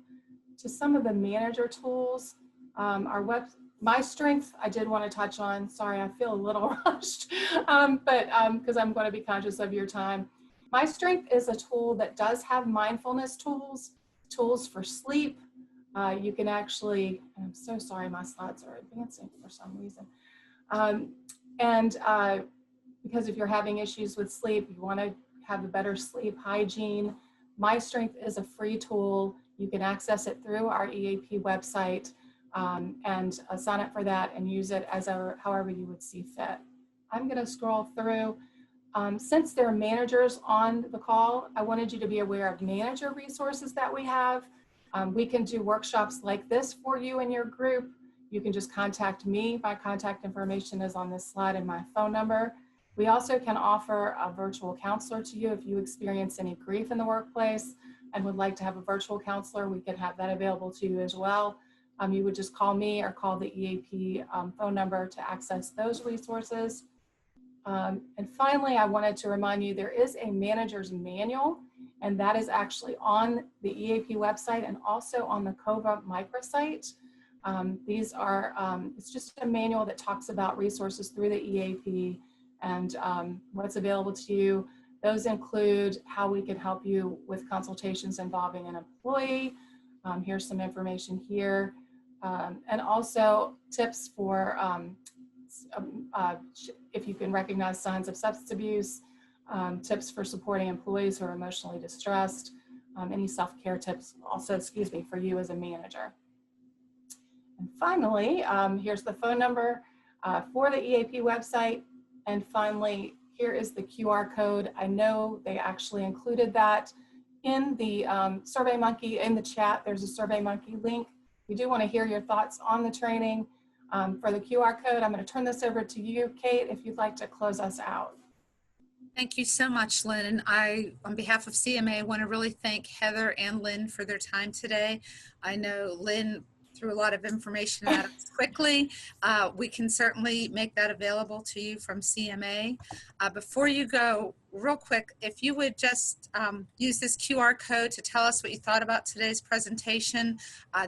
to some of the manager tools. My Strength, I did want to touch on. Sorry, I feel a little rushed, because I'm going to be conscious of your time. My Strength is a tool that does have mindfulness tools for sleep. You can actually, and I'm so sorry, my slides are advancing for some reason. Because if you're having issues with sleep, you want to have a better sleep hygiene, My Strength is a free tool. You can access it through our EAP website and sign up for that and use it as however you would see fit. I'm going to scroll through. Since there are managers on the call, I wanted you to be aware of manager resources that we have. We can do workshops like this for you and your group. You can just contact me. My contact information is on this slide and my phone number. We also can offer a virtual counselor to you if you experience any grief in the workplace and would like to have a virtual counselor. We can have that available to you as well. You would just call me or call the EAP phone number to access those resources. And finally, I wanted to remind you there is a manager's manual, and that is actually on the EAP website and also on the COVA microsite. These are, it's just a manual that talks about resources through the EAP and what's available to you. Those include how we can help you with consultations involving an employee. Here's some information here. And also tips for if you can recognize signs of substance abuse, tips for supporting employees who are emotionally distressed, any self-care tips also, for you as a manager. And finally, here's the phone number for the EAP website. And finally, here is the QR code. I know they actually included that in the SurveyMonkey, in the chat. There's a SurveyMonkey link. We do want to hear your thoughts on the training. For the QR code, I'm going to turn this over to you, Kate, if you'd like to close us out. Thank you so much, Lynn. And I, on behalf of CMA, want to really thank Heather and Lynn for their time today. I know Lynn threw a lot of information at us quickly. We can certainly make that available to you from CMA. Before you go, real quick, if you would just use this QR code to tell us what you thought about today's presentation,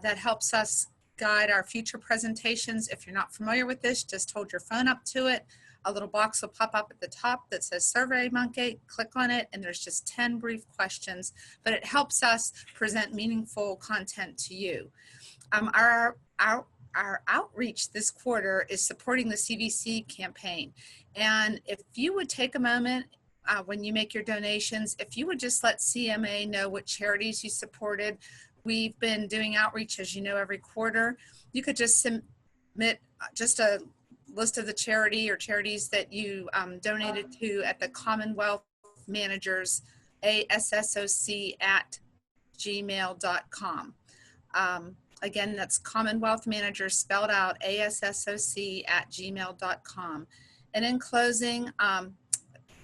that helps us guide our future presentations. If you're not familiar with this, just hold your phone up to it. A little box will pop up at the top that says SurveyMonkey. Click on it, and there's just 10 brief questions, but it helps us present meaningful content to you. Our outreach this quarter is supporting the CVC campaign. And if you would take a moment when you make your donations, if you would just let CMA know what charities you supported. We've been doing outreach, as you know, every quarter. You could just submit just a list of the charity or charities that you donated to at the Commonwealth Managers, ASSOC@gmail.com. Again, that's Commonwealth Managers spelled out, ASSOC@gmail.com. And in closing,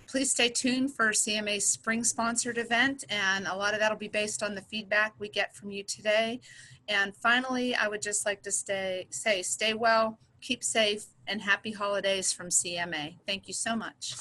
please stay tuned for CMA's spring sponsored event, and a lot of that will be based on the feedback we get from you today. And finally, I would just like to say stay well, keep safe, and happy holidays from CMA. Thank you so much.